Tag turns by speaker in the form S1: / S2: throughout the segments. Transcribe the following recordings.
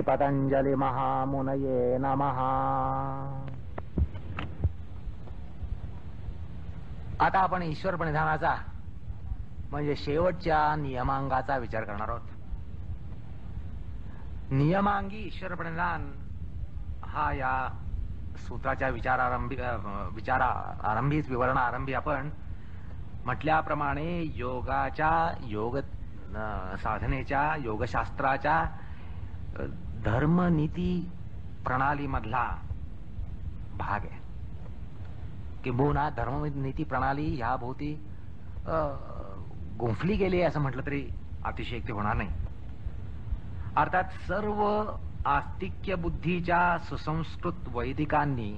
S1: पतंजलि महामुनये नमः। आता आपण ईश्वर प्रणिधानाचा म्हणजे शेवटच्या नियमांगाचा विचार करणार आहोत. नियमांगी ईश्वर प्रणिधान हा या सूत्राच्या विचारारंभीच विवरणारंभी आपण म्हटल्याप्रमाणे योगाच्या योग साधनेच्या योगशास्त्राच्या धर्मनीती प्रणालीमधला भाग आहे. किंबहुना धर्मनीती प्रणाली ह्या भोवती गुंफली गेली असं म्हटलं तरी अतिशयोक्ती होणार नाही. अर्थात सर्व आस्तिक्य बुद्धीच्या सुसंस्कृत वैदिकांनी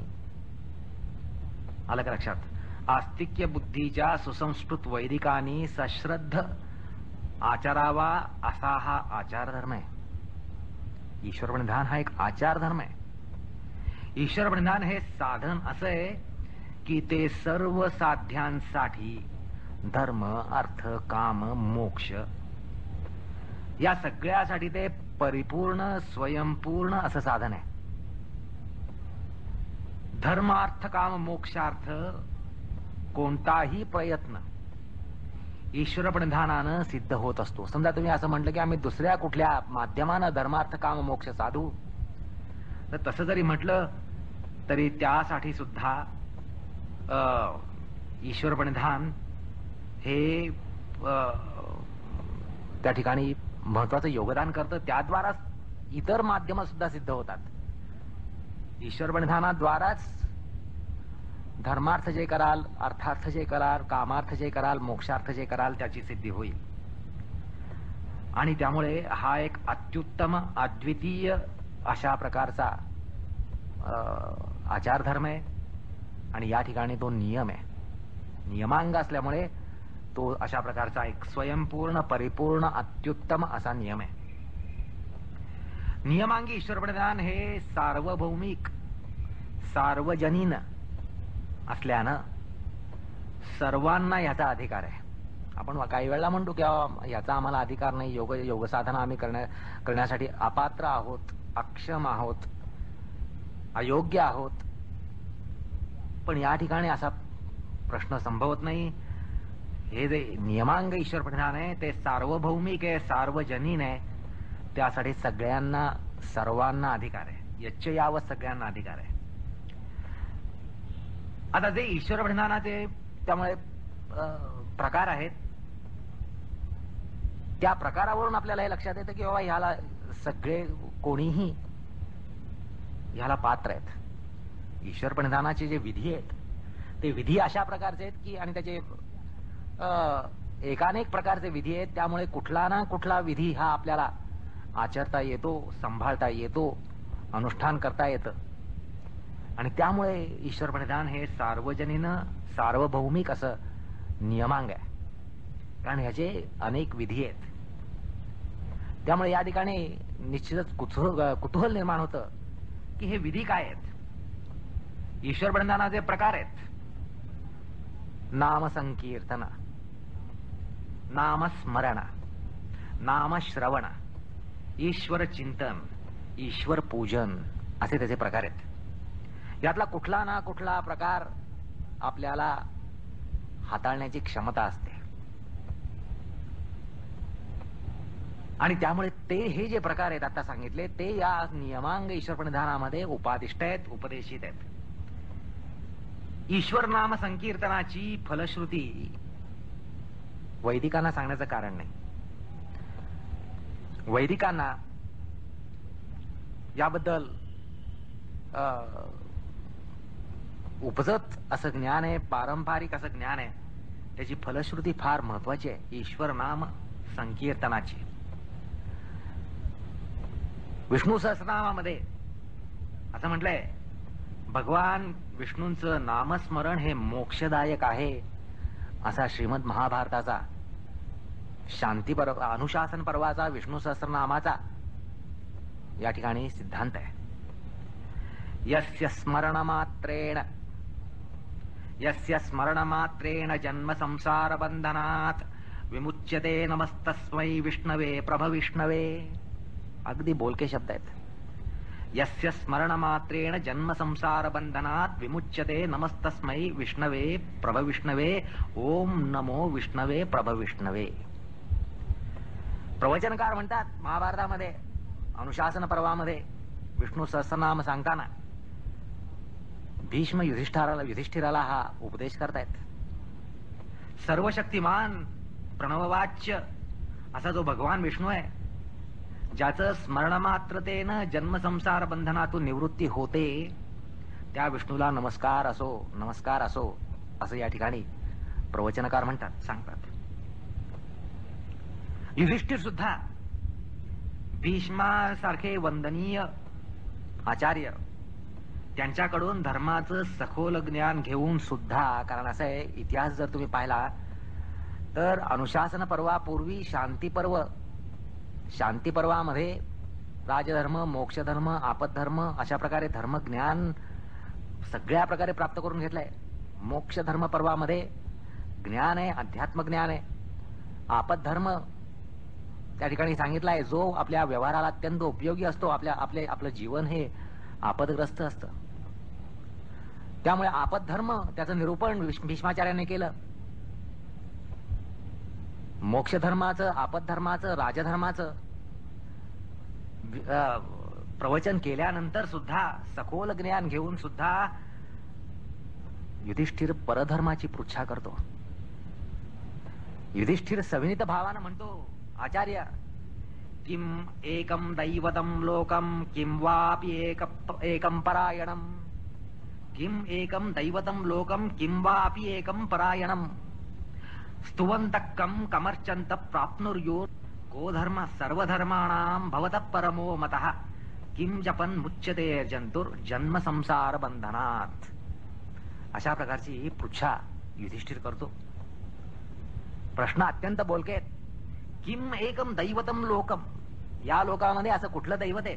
S1: आलं का लक्षात, आस्तिक्य बुद्धीच्या सुसंस्कृत वैदिकांनी सश्रद्ध आचरावा असा हा आचार धर्म आहे. ईश्वर प्रणिधान हा एक आचार धर्म आहे. ईश्वर प्रणिधान हे साधन असं आहे की ते सर्व साध्यांसाठी धर्म अर्थ काम मोक्ष या सगळ्यासाठी ते परिपूर्ण स्वयंपूर्ण असं साधन आहे. धर्म अर्थ काम मोक्षार्थ कोणताही प्रयत्न ईश्वर प्रणिधानानं सिद्ध होत असतो. समजा तुम्ही असं म्हटलं की आम्ही दुसऱ्या कुठल्या माध्यमानं धर्मार्थ काम मोक्ष साधू, तर तसं जरी म्हटलं तरी त्यासाठी सुद्धा ईश्वर प्रणिधान हे त्या ठिकाणी महत्वाचं योगदान करतं. त्याद्वारा इतर माध्यम सुद्धा सिद्ध होतात. ईश्वर प्रणिधानाद्वाराच धर्मार्थ जे कराल, अर्थार्थ जे कराल, कामार्थ जे कराल, मोक्षार्थ जे कराल त्याची सिद्धी होईल. आणि त्यामुळे हा एक अत्युत्तम अद्वितीय अशा प्रकारचा आचार धर्म आहे. आणि या ठिकाणी तो नियम आहे, नियमांग असल्यामुळे तो अशा प्रकारचा एक स्वयंपूर्ण परिपूर्ण अत्युत्तम असा नियम आहे. नियमांगी ईश्वर प्रणिधान हे सार्वभौमिक सार्वजनीन असल्यानं सर्वांना याचा अधिकार आहे. आपण काही वेळेला म्हणतो की याचा आम्हाला अधिकार नाही, योग साधना आम्ही करण्यासाठी अपात्र आहोत, अक्षम आहोत, अयोग्य आहोत. पण या ठिकाणी असा प्रश्न संभवत नाही. हे जे नियमांग ईश्वर प्रणिधान आहे ते सार्वभौमिक आहे, सार्वजनीन आहे. त्यासाठी सगळ्यांना सर्वांना अधिकार आहे, यच्च यावत सगळ्यांना अधिकार आहे. आता जे ईश्वर प्रणिधानाचे त्यामुळे प्रकार आहेत, त्या प्रकारावरून आपल्याला हे लक्षात येतं की बाबा ह्याला सगळे कोणीही ह्याला पात्र आहेत. ईश्वर प्रणिधानाचे जे विधी आहेत ते विधी अशा प्रकारचे आहेत की, आणि त्याचे एकानेक प्रकारचे विधी आहेत. त्यामुळे कुठला ना कुठला विधी हा आपल्याला आचरता येतो, सांभाळता येतो, अनुष्ठान करता येतं. आणि त्यामुळे ईश्वर प्रणिधान हे सार्वजनीन सार्वभौमिक असं नियमांग आहे. कारण ह्याचे अनेक विधी आहेत. त्यामुळे या ठिकाणी निश्चितच कुतूहल निर्माण होतं की हे विधी काय आहेत. ईश्वर प्रणिधानाचे प्रकार आहेत: नामसंकीर्तन, नामस्मरण, नामश्रवण, ईश्वर चिंतन, ईश्वर पूजन असे त्याचे प्रकार आहेत. यातला कुठला ना कुठला प्रकार आपल्याला हाताळण्याची क्षमता असते. आणि त्यामुळे ते हे जे प्रकार आहेत आता सांगितले ते या नियमांग ईश्वर प्रणिधानामध्ये उपादिष्ट आहेत, उपदेशित आहेत. ईश्वर नाम संकीर्तनाची फलश्रुती वैदिकांना सांगण्याचं कारण नाही. वैदिकांना याबद्दल उपजत असं ज्ञान आहे, पारंपरिक असं ज्ञान आहे. त्याची फलश्रुती फार महत्वाची आहे ईश्वर नाम संकीर्तनाची. विष्णू सहस्रनामामध्ये असं म्हटलंय, भगवान विष्णूंचं नामस्मरण हे मोक्षदायक आहे असा श्रीमद महाभारताचा शांती पर्व अनुशासन पर्वाचा विष्णू सहस्रनामाचा या ठिकाणी सिद्धांत आहे. यस्य स्मरणमात्रेण जन्म संसार बंधनात विमुच्यते नमस्तस्मै विष्णवे प्रभविष्णवे. अगदी बोलके शब्द आहेत. यस्य स्मरणमात्रेण जन्म संसार बंधनात विमुच्यते नमस्तस्मै विष्णवे प्रभविष्णवे ओम नमो विष्णवे प्रभविष्णवे. प्रवचनकार म्हणतात महाभारतामध्ये अनुशासन पर्वामध्ये विष्णू सहस्रनाम सांगताना भीष्म युधिष्ठिराला हा उपदेश करतायत. सर्वशक्तिमान प्रणववाच्य असा जो भगवान विष्णू आहे, ज्याचं स्मरणमात्रतेनं जन्मसंसार बंधनातून निवृत्ती होते, त्या विष्णूला नमस्कार असो नमस्कार असो असं या ठिकाणी प्रवचनकार म्हणतात, सांगतात. युधिष्ठिर सुद्धा भीष्मासारखे वंदनीय आचार्य त्यांच्याकडून धर्माचं सखोल ज्ञान घेऊन सुद्धा, कारण असं आहे इतिहास जर तुम्ही पाहिला तर अनुशासन पर्वापूर्वी शांती पर्वामध्ये राजधर्म मोक्षधर्म आपद्धर्म अशा प्रकारे धर्मज्ञान सगळ्या प्रकारे प्राप्त करून घेतलंय. मोक्षधर्म पर्वामध्ये ज्ञान आहे, अध्यात्म ज्ञान आहे. आपद्धर्म त्या ठिकाणी सांगितला आहे जो आपल्या व्यवहाराला अत्यंत उपयोगी असतो. आपलं जीवन हे आपदग्रस्त असतं. त्यामुळे आपद्धर्म त्याचं निरूपण भीष्माचार्याने केलं. मोक्षधर्माचं आपद्धर्माचं राजधर्माचं प्रवचन केल्यानंतर सुद्धा सखोल ज्ञान घेऊन सुद्धा युधिष्ठिर परधर्माची पृच्छा करतो. युधिष्ठिर सविनीत भावानं म्हणतो, आचार्य किम एकम दैवतम लोकम किम वापि एकम परायणम, किम एकम दैवतम लोकम किम वापि एकम परायणम, स्तुवन्तक्कम कमर्चन्त प्राप्नुर्यो को धर्म सर्वधर्माणां भवतः परमो मतः किम जपन मुच्यते जंतुर जन्म संसार बंधनात. अशा प्रकारची पृच्छा युधिष्ठिर करतो. प्रश्न अत्यंत बोलकेत. किम एकम दैवतम लोकम, या लोकामध्ये असं कुठलं दैवत आहे?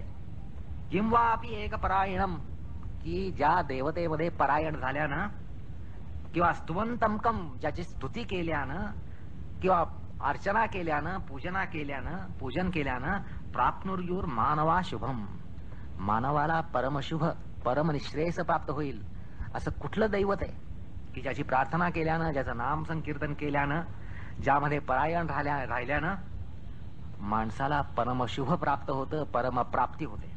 S1: किम वापि एक परायणम, की ज्या देवतेमध्ये परायण झाल्यानं किंवा स्तुवंतमकम ज्याची स्तुती केल्यानं किंवा अर्चना केल्यानं पूजन केल्यानं प्राप्नुर्युर मानवा शुभम, मानवाला परमशुभ परमनिश्रेयस प्राप्त होईल असं कुठलं दैवत आहे की ज्याची प्रार्थना केल्यानं, ज्याचं नाम संकीर्तन केल्यानं, ज्यामध्ये परायण राहिल्यानं माणसाला परमशुभ प्राप्त होतं, परमप्राप्ती होते.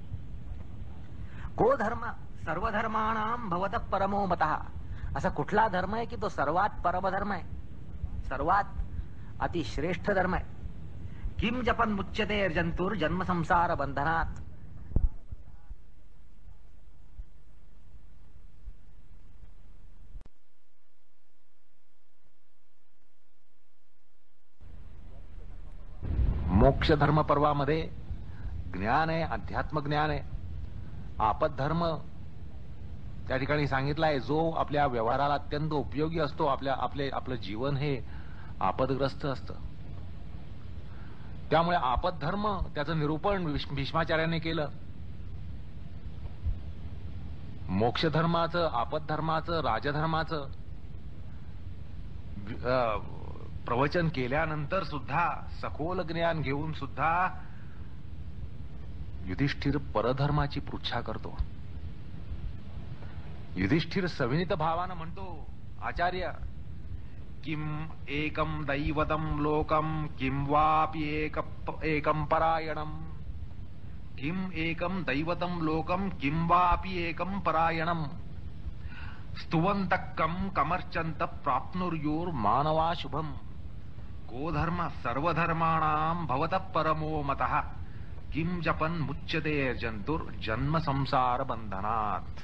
S1: को धर्म सर्वधर्माणां भवतः परमो मतः, असा कुठला धर्म आहे की तो सर्वात परमधर्म आहे, सर्वात अतिश्रेष्ठ धर्म आहे. किम जपन मुच्यते अर्जंतुर जन्म संसार बंधनात. मोक्ष धर्म पर्वामध्ये ज्ञान आहे, अध्यात्म ज्ञान आहे. आपद्धर्म त्या ठिकाणी सांगितला आहे जो आपल्या व्यवहाराला अत्यंत उपयोगी असतो. आपलं जीवन हे आपदग्रस्त असतं. त्यामुळे आपद्धर्म त्याचं निरूपण भीष्माचार्याने केलं. मोक्षधर्माचं आपद्धर्माचं राजधर्माचं प्रवचन केल्यानंतर सुद्धा सखोल ज्ञान घेऊन सुद्धा युधिष्ठिर परधर्माची पृच्छा करतो. युधिष्ठिर सविनीत भावानं म्हणतो, आचार्य किम एकम दैवतम लोकम किम वापि एकम परायणम, किम एकम दैवतम लोकम किम वापि एकम परायणम, स्तुवन्तक्कम कमर्चन्त प्राप्नुर्योर मानवा शुभम, को धर्म सर्वधर्माणां भवतः परमो मतः किम जपन मुच्यते जंतुर जन्म संसार बंधनात.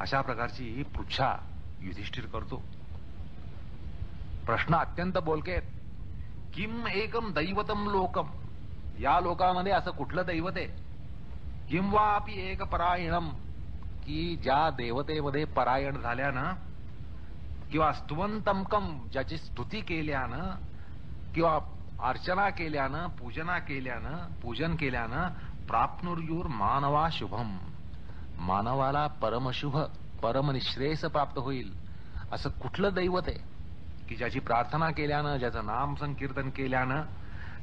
S1: अशा प्रकारची पृच्छा युधिष्ठिर करतो. प्रश्न अत्यंत बोलकेत. किम एकम दैवतम लोकम, या लोकामध्ये असं कुठलं दैवत आहे? किम वापि एक परायणम, की ज्या देवतेमध्ये परायण झाल्यानं किंवा स्तुवंतमकम ज्याची स्तुती केल्यानं किंवा अर्चना केल्यानं पूजन केल्यानं प्राप्नुर्युर मानवा शुभम, मानवाला परमशुभ परमनिश्रेयस प्राप्त होईल असं कुठलं दैवत आहे की ज्याची प्रार्थना केल्यानं, ज्याचं नाम संकीर्तन केल्यानं,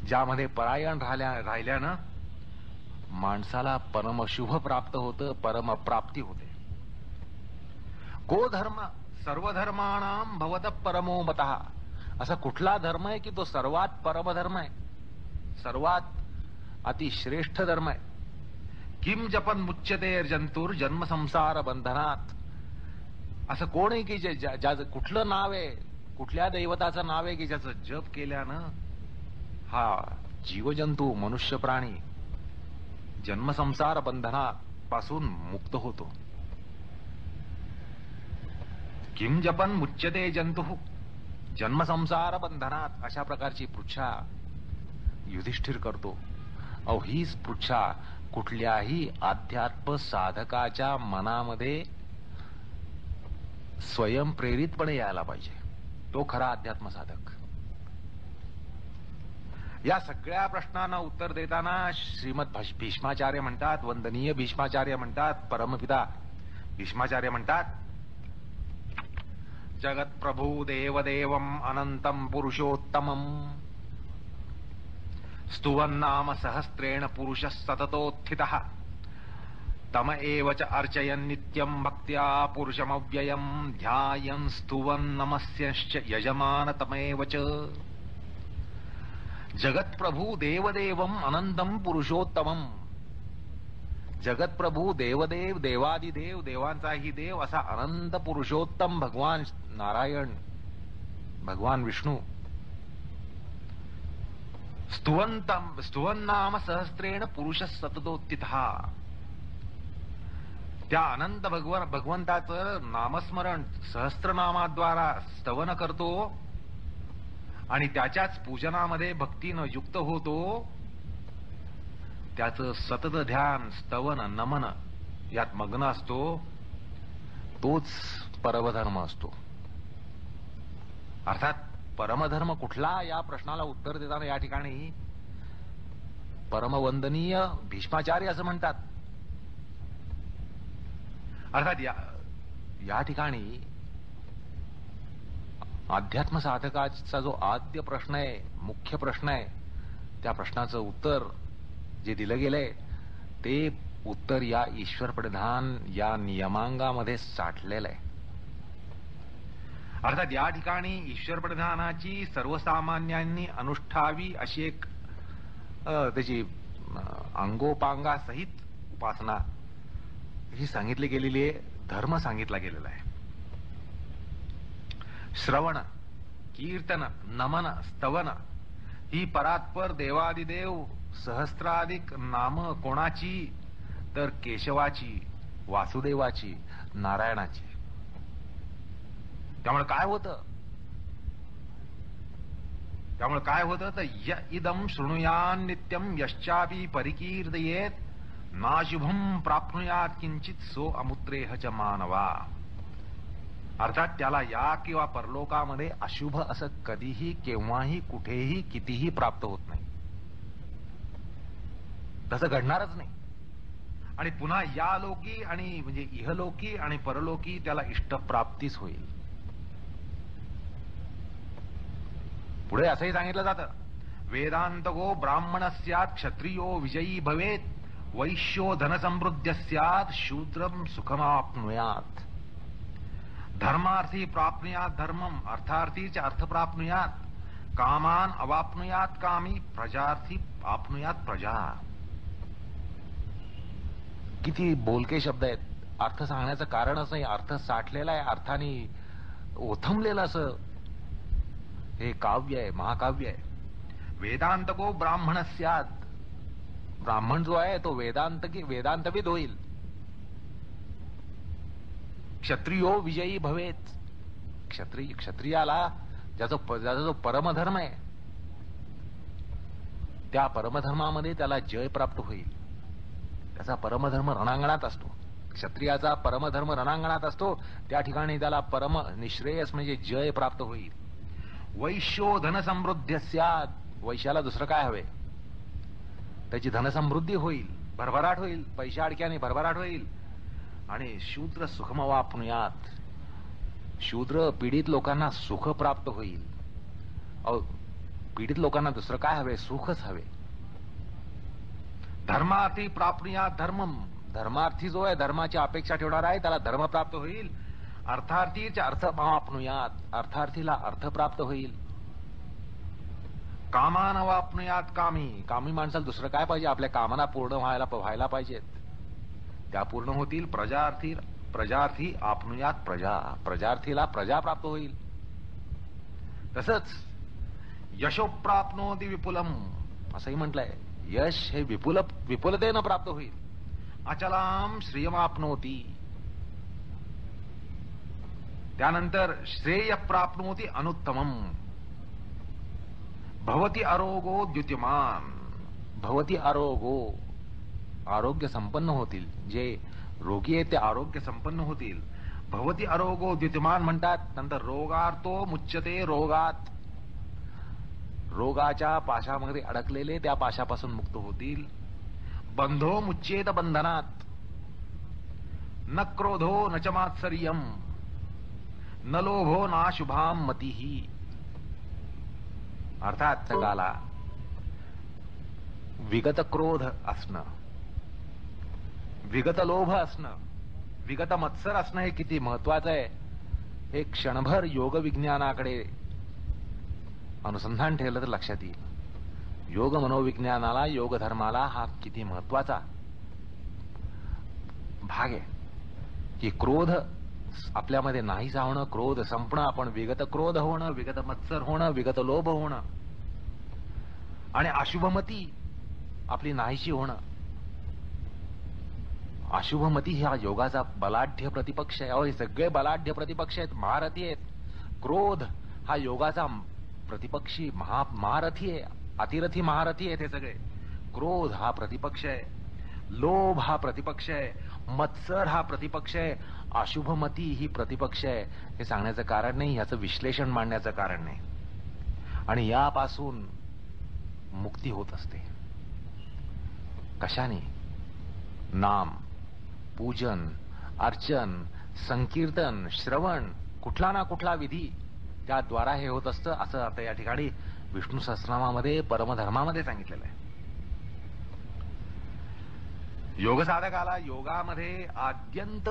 S1: ज्यामध्ये परायण राहिल्यानं माणसाला परमशुभ प्राप्त होतं, परमप्राप्ती होते. को धर्म सर्वधर्माणाम भवत परमो मतः. असा कुठला धर्म आहे की तो सर्वात परमधर्म आहे, सर्वात अतिश्रेष्ठ धर्म आहे. किम जपन मुच्यते जंतुर जन्म संसार बंधनात. असं कोण आहे की ज्याचं कुठलं नाव आहे, कुठल्या दैवताचं नाव आहे की ज्याचं जप केल्यानं हा जीवजंतू मनुष्य प्राणी जन्मसंसार बंधनापासून मुक्त होतो. किम जपन मुच्यते जंतु जन्मसंसार बंधनात. अशा प्रकारची पृच्छा युधिष्ठिर करतो. अहो हीच पृच्छा कुठल्याही अध्यात्म साधकाच्या मनामध्ये स्वयंप्रेरितपणे यायला पाहिजे. तो खरा अध्यात्म साधक. या सगळ्या प्रश्नांना उत्तर देताना श्रीमद भीष्माचार्य म्हणतात, वंदनीय भीष्माचार्य म्हणतात, परमपिता भीष्माचार्य म्हणतात, जगत प्रभू देवदेवम अनंतम पुरुषोत्तमम स्तुवन्नाम सहस्रेण पुरुषः सततोत्थितः तम एव च अर्चयन् नित्यं भक्त्या पुरुषमव्ययं ध्यायन् स्तुवन् नमस्यश्च यजमानतमेव च. जगत्प्रभू देवदेवम अनंतम पुरुषोत्तमम. जगत्प्रभू देवदेव देवादिदेव देवांचाही देव असा अनंत पुरुषोत्तम भगवान नारायण, भगवान विष्णू. स्तुवन्नाम सहस्रेण पुरुष सततोत्थितः. त्या अनंत भगवंताचं नामस्मरण सहस्त्रनामाद्वारा स्तवन करतो आणि त्याच्याच पूजनामध्ये भक्तीनं युक्त होतो. त्याचं सतत ध्यान स्तवन नमन यात मग्न असतो. तोच परमधर्म असतो. अर्थात परमधर्म कुठला या प्रश्नाला उत्तर देताना या ठिकाणी परमवंदनीय भीष्माचार्य असं म्हणतात. अर्थात या ठिकाणी अध्यात्म साधकाचा जो आद्य प्रश्न आहे, मुख्य प्रश्न आहे, त्या प्रश्नाचं उत्तर जे दिलं गेलंय ते उत्तर या ईश्वर प्रधान या नियमांगामध्ये साठलेलं आहे. अर्थात या ठिकाणी ईश्वर प्रधानाची सर्वसामान्यांनी अनुष्ठावी अशी एक त्याची अंगोपांगासहित उपासना ही सांगितली गेलेली आहे. धर्म सांगितला गेलेला आहे. श्रवण, कीर्तन, नमन, स्तवन ही परात्पर देवादिदेव सहस्राधिक नाम कोणाची तर केशवाची, वासुदेवाची, नारायणाची. त्यामुळे काय होतं तर य इदं शृणुयान नित्यं यश्चापि परिकीर्तयेत नाशुभम प्राप्नुयात किंचित सो अमुत्रेह च मानवा. अर्थात त्याला या किंवा परलोकामध्ये अशुभ असं कधीही केव्हाही कुठेही कितीही प्राप्त होत नाही. तसं घडणारच नाही. आणि पुन्हा या लोकी आणि म्हणजे इहलोकी आणि परलोकी त्याला इष्टप्राप्तीच होईल. पुढे असंही सांगितलं जातं, वेदांतगो ब्राह्मण स्यात् क्षत्रियो विजयी भवेत वैश्यो धनसमृद्ध स्यात् शूद्रम सुखमाप्नुयात. धर्मार्थी प्राप्नुयात धर्मम, अर्थार्थी च अर्थ प्राप्नुयात, कामान अवाप्नुयात कामी, प्रजार्थी आप्नुयात प्रजा. किती बोलके शब्द आहेत. अर्थ सांगण्याचं कारणच नाही, अर्थ साठलेला आहे, अर्थाने ओथंबलेलं असं हे काव्य आहे, महाकाव्य आहे. वेदांतको ब्राह्मण स्यात्. ब्राह्मण जो आहे तो वेदांतविद होईल. क्षत्रियो विजयी भवेत. क्षत्रियाला ज्याचा जो परमधर्म आहे त्या परमधर्मामध्ये त्याला जय प्राप्त होईल. त्याचा परमधर्म रणांगणात असतो. क्षत्रियाचा परमधर्म रणांगणात असतो. त्या ठिकाणी त्याला परम निश्रेयस म्हणजे जय प्राप्त होईल. वैश्यो धनसमृद्ध स्यात्. वैश्याला दुसरं काय हवे, त्याची धनसमृद्धी होईल, भरभराट होईल, पैशा अडक्याने भरभराट होईल. आणि शूद्र सुखमवाप्नुयात. शूद्र पीडित लोकांना सुख प्राप्त होईल. पीडित लोकांना दुसरं काय हवे, सुखच हवे. धर्मार्थी प्राप्नुयात धर्मम, धर्मार्थी जो आहे धर्माची अपेक्षा ठेवणार आहे त्याला धर्म प्राप्त होईल. अर्थार्थीचे अर्थ वापनुयात, अर्थार्थीला अर्थ प्राप्त होईल. कामान वापनुयात कामी, कामी माणसाला दुसरं काय पाहिजे, आपल्या कामना पूर्ण व्हायला पाहिजेत, त्या पूर्ण होतील. प्रजार्थी आपनुयात प्रजा, प्रजार्थीला प्रजा प्राप्त होईल. तसंच यशो प्राप्नोति विपुलम असंही म्हटलंय, यश हे विपुलतेनं प्राप्त होईल. अचलाम श्रियमाप्नोती, त्यानंतर श्रेय प्राप्नोति अनुत्तमम. भवती आरोगो द्युतिमान, भवती आरोगो, आरोग्य संपन्न होतील. जे रोगी आहेत ते आरोग्य संपन्न होतील. भवती आरोगो द्युतिमान म्हणतात. नंतर रोगार्तो मुच्यते रोगात, रोगाच्या पाशामध्ये अडकलेले त्या पाशापासून मुक्त होतील. बंधो मुच्येत बंधनात, न क्रोधो न च मात्सर्यम, न लोभो ना शुभाम मतीही. अर्थात जगाला विगत क्रोध असणं, विगत लोभ असणं, विगत मत्सर असणं हे किती महत्वाचं आहे हे क्षणभर योग विज्ञानाकडे अनुसंधान ठेवलं तर लक्षात येईल. योग मनोविज्ञानाला, योग धर्माला हा किती महत्वाचा भाग आहे की क्रोध आपल्यामध्ये नाहीसा होणं, क्रोध संपणं, आपण विगत क्रोध होणं, विगत मत्सर होणं, विगत लोभ होणं आणि अशुभमती आपली नाहीशी होणं. अशुभमती हा योगाचा बलाढ्य प्रतिपक्ष आहे. हे सगळे बलाढ्य प्रतिपक्ष आहेत, महारथी आहेत. क्रोध हा योगाचा प्रतिपक्षी महारथी आहे, अतिरथी महारथी आहेत हे सगळे. क्रोध हा प्रतिपक्ष आहे, लोभ हा प्रतिपक्ष आहे, मत्सर हा प्रतिपक्ष आहे, अशुभमती ही प्रतिपक्ष आहे. हे सांगण्याचं कारण नाही, याचं विश्लेषण मांडण्याचं कारण नाही. आणि यापासून मुक्ती होत असते. कशाने? नाम, पूजन, अर्चन, संकीर्तन, श्रवण, कुठला ना कुठला विधी त्याद्वारा हे होत असतं. असं आता या ठिकाणी विष्णू सहस्रनामामध्ये परमधर्मामध्ये सांगितलेलं आहे. योग साधकाला योगामध्ये आद्यंत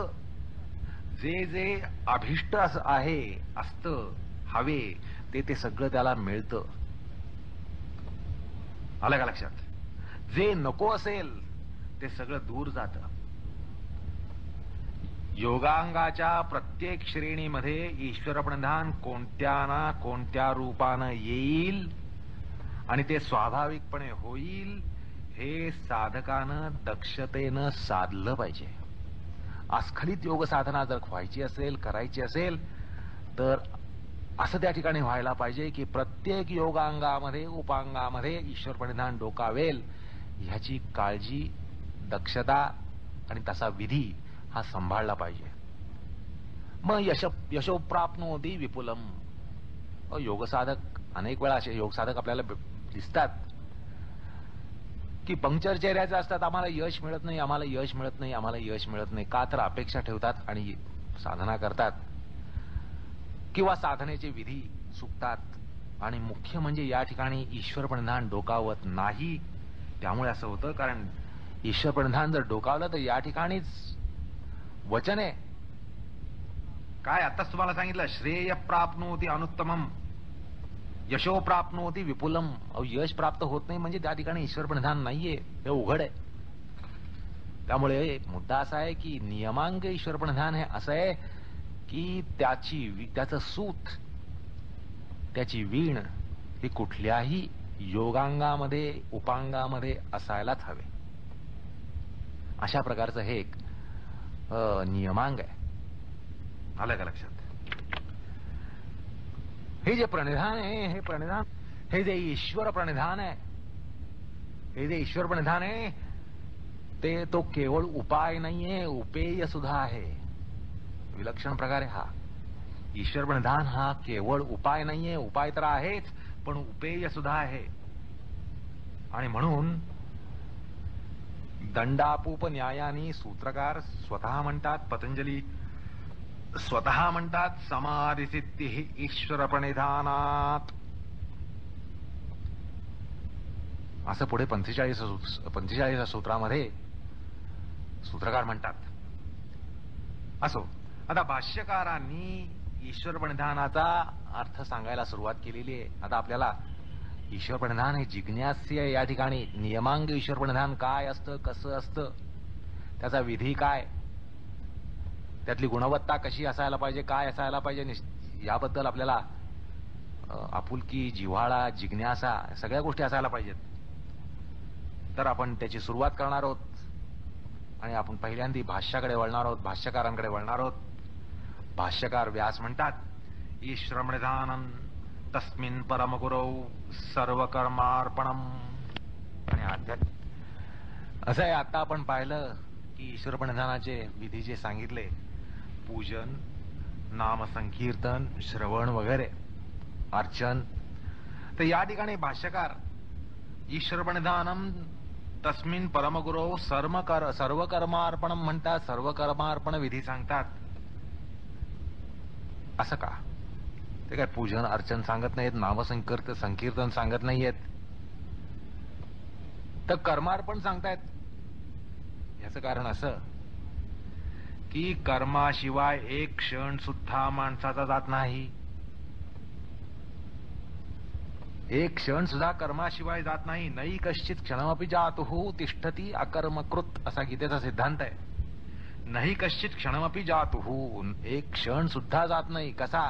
S1: जे जे अभिष्ट आहे, असतं, हवे ते सगळं त्याला मिळतं. आलं का लक्षात? जे नको असेल ते सगळं दूर जातं. योगांगाच्या प्रत्येक श्रेणीमध्ये ईश्वर प्रणिधान कोणत्या ना कोणत्या रूपानं येईल आणि ते स्वाभाविकपणे होईल हे साधकानं दक्षतेनं साधलं पाहिजे. अस्खलित योग साधना जर व्हायची असेल, करायची असेल तर असं त्या ठिकाणी व्हायला पाहिजे की प्रत्येक योगांगामध्ये, उपांगामध्ये ईश्वर प्रणिधान डोकावेल ह्याची काळजी, दक्षता आणि तसा विधी हा सांभाळला पाहिजे. मग यशो प्राप्नोति विपुलम. योग साधक, अनेक वेळा असे योग साधक आपल्याला दिसतात की पंक्चर चेहऱ्याचे असतात. आम्हाला यश मिळत नाही, आम्हाला यश मिळत नाही, आम्हाला यश मिळत नाही. का तर अपेक्षा ठेवतात आणि साधना करतात किंवा साधनेचे विधी चुकतात आणि मुख्य म्हणजे या ठिकाणी ईश्वर प्रणिधान डोकावत नाही. त्यामुळे असं होतं, कारण ईश्वर प्रणिधान जर डोकावलं तर या ठिकाणीच वचन आहे काय, आताच तुम्हाला सांगितलं, श्रेय प्राप्नोति अनुत्तमम, यशो प्राप्नोति विपुलम. यश प्राप्त होत नाही म्हणजे त्या ठिकाणी ईश्वर प्रणिधान नाहीये, हे उघड आहे. त्यामुळे मुद्दा असा आहे की नियमांग ईश्वर प्रणिधान हे असं आहे की त्याचं सूत, त्याची वीण ही कुठल्याही योगांगामध्ये, उपांगामध्ये असायलाच हवे. अशा प्रकारचं हे एक नियमांग आहे. आलं का लक्षात? हे जे प्रणिधान आहे, हे प्रणिधान, हे जे ईश्वर प्रणिधान आहे, हे जे ईश्वर प्रणिधान आहे ते तो केवळ उपाय नाहीये, उपेय सुद्धा आहे. विलक्षण प्रकारे हा ईश्वर प्रणिधान हा केवळ उपाय नाहीये, उपाय तर आहेच पण उपेय सुद्धा आहे. आणि म्हणून दंडापूप न्यायानी सूत्रकार स्वतः म्हणतात, पतंजली स्वतः म्हणतात, समाधी सिद्धी ईश्वर प्रणिधानात. असं पुढे 45 सूत्रामध्ये सूत्रकार म्हणतात. असो, आता भाष्यकारांनी ईश्वर प्रणिधानाचा अर्थ सांगायला सुरुवात केलेली आहे. आता आपल्याला ईश्वर प्रणिधान हे जिज्ञास्य या ठिकाणी नियमांग ईश्वर प्रणिधान काय असतं, कसं असतं, त्याचा विधी काय, त्यातली गुणवत्ता कशी असायला पाहिजे, काय असायला पाहिजे, याबद्दल आपल्याला आपुलकी, जिव्हाळा, जिज्ञासा सगळ्या गोष्टी असायला पाहिजेत. तर आपण त्याची सुरुवात करणार आहोत आणि आपण पहिल्यांदा भाष्याकडे वळणार आहोत, भाष्यकारांकडे वळणार आहोत. भाष्यकार व्यास म्हणतात, ईश्वर प्रणिधानं तस्मिन् परमगुरौ सर्वकर्मार्पणम. आणि असं आहे, आता आपण पाहिलं की ईश्वर प्रणिधानाचे विधी जे सांगितले, पूजन, नामसंकीर्तन, श्रवण वगैरे, अर्चन, तर या ठिकाणी भाष्यकार ईश्वर प्रणिधानम तस्मिन् परमगुरौ सर्वकर्मार्पणम म्हणतात, सर्वकर्मार्पण विधी सांगतात. असं का? ते काय पूजन अर्चन सांगत नाहीत, नामसंकीर्तन सांगत नाहीयेत, तर कर्मार्पण सांगतायत. याचं कारण असं की कर्माशिवाय एक क्षण सुद्धा माणसाचा जात नाही. एक क्षण सुद्धा कर्माशिवाय जात नाही. नई कश्चित क्षणमपि जातुः तिष्ठती अकर्मकृत असा गीतेचा सिद्धांत आहे. नाही कश्चित क्षणमपि जातुः, एक क्षण सुद्धा जात नाही. कसा?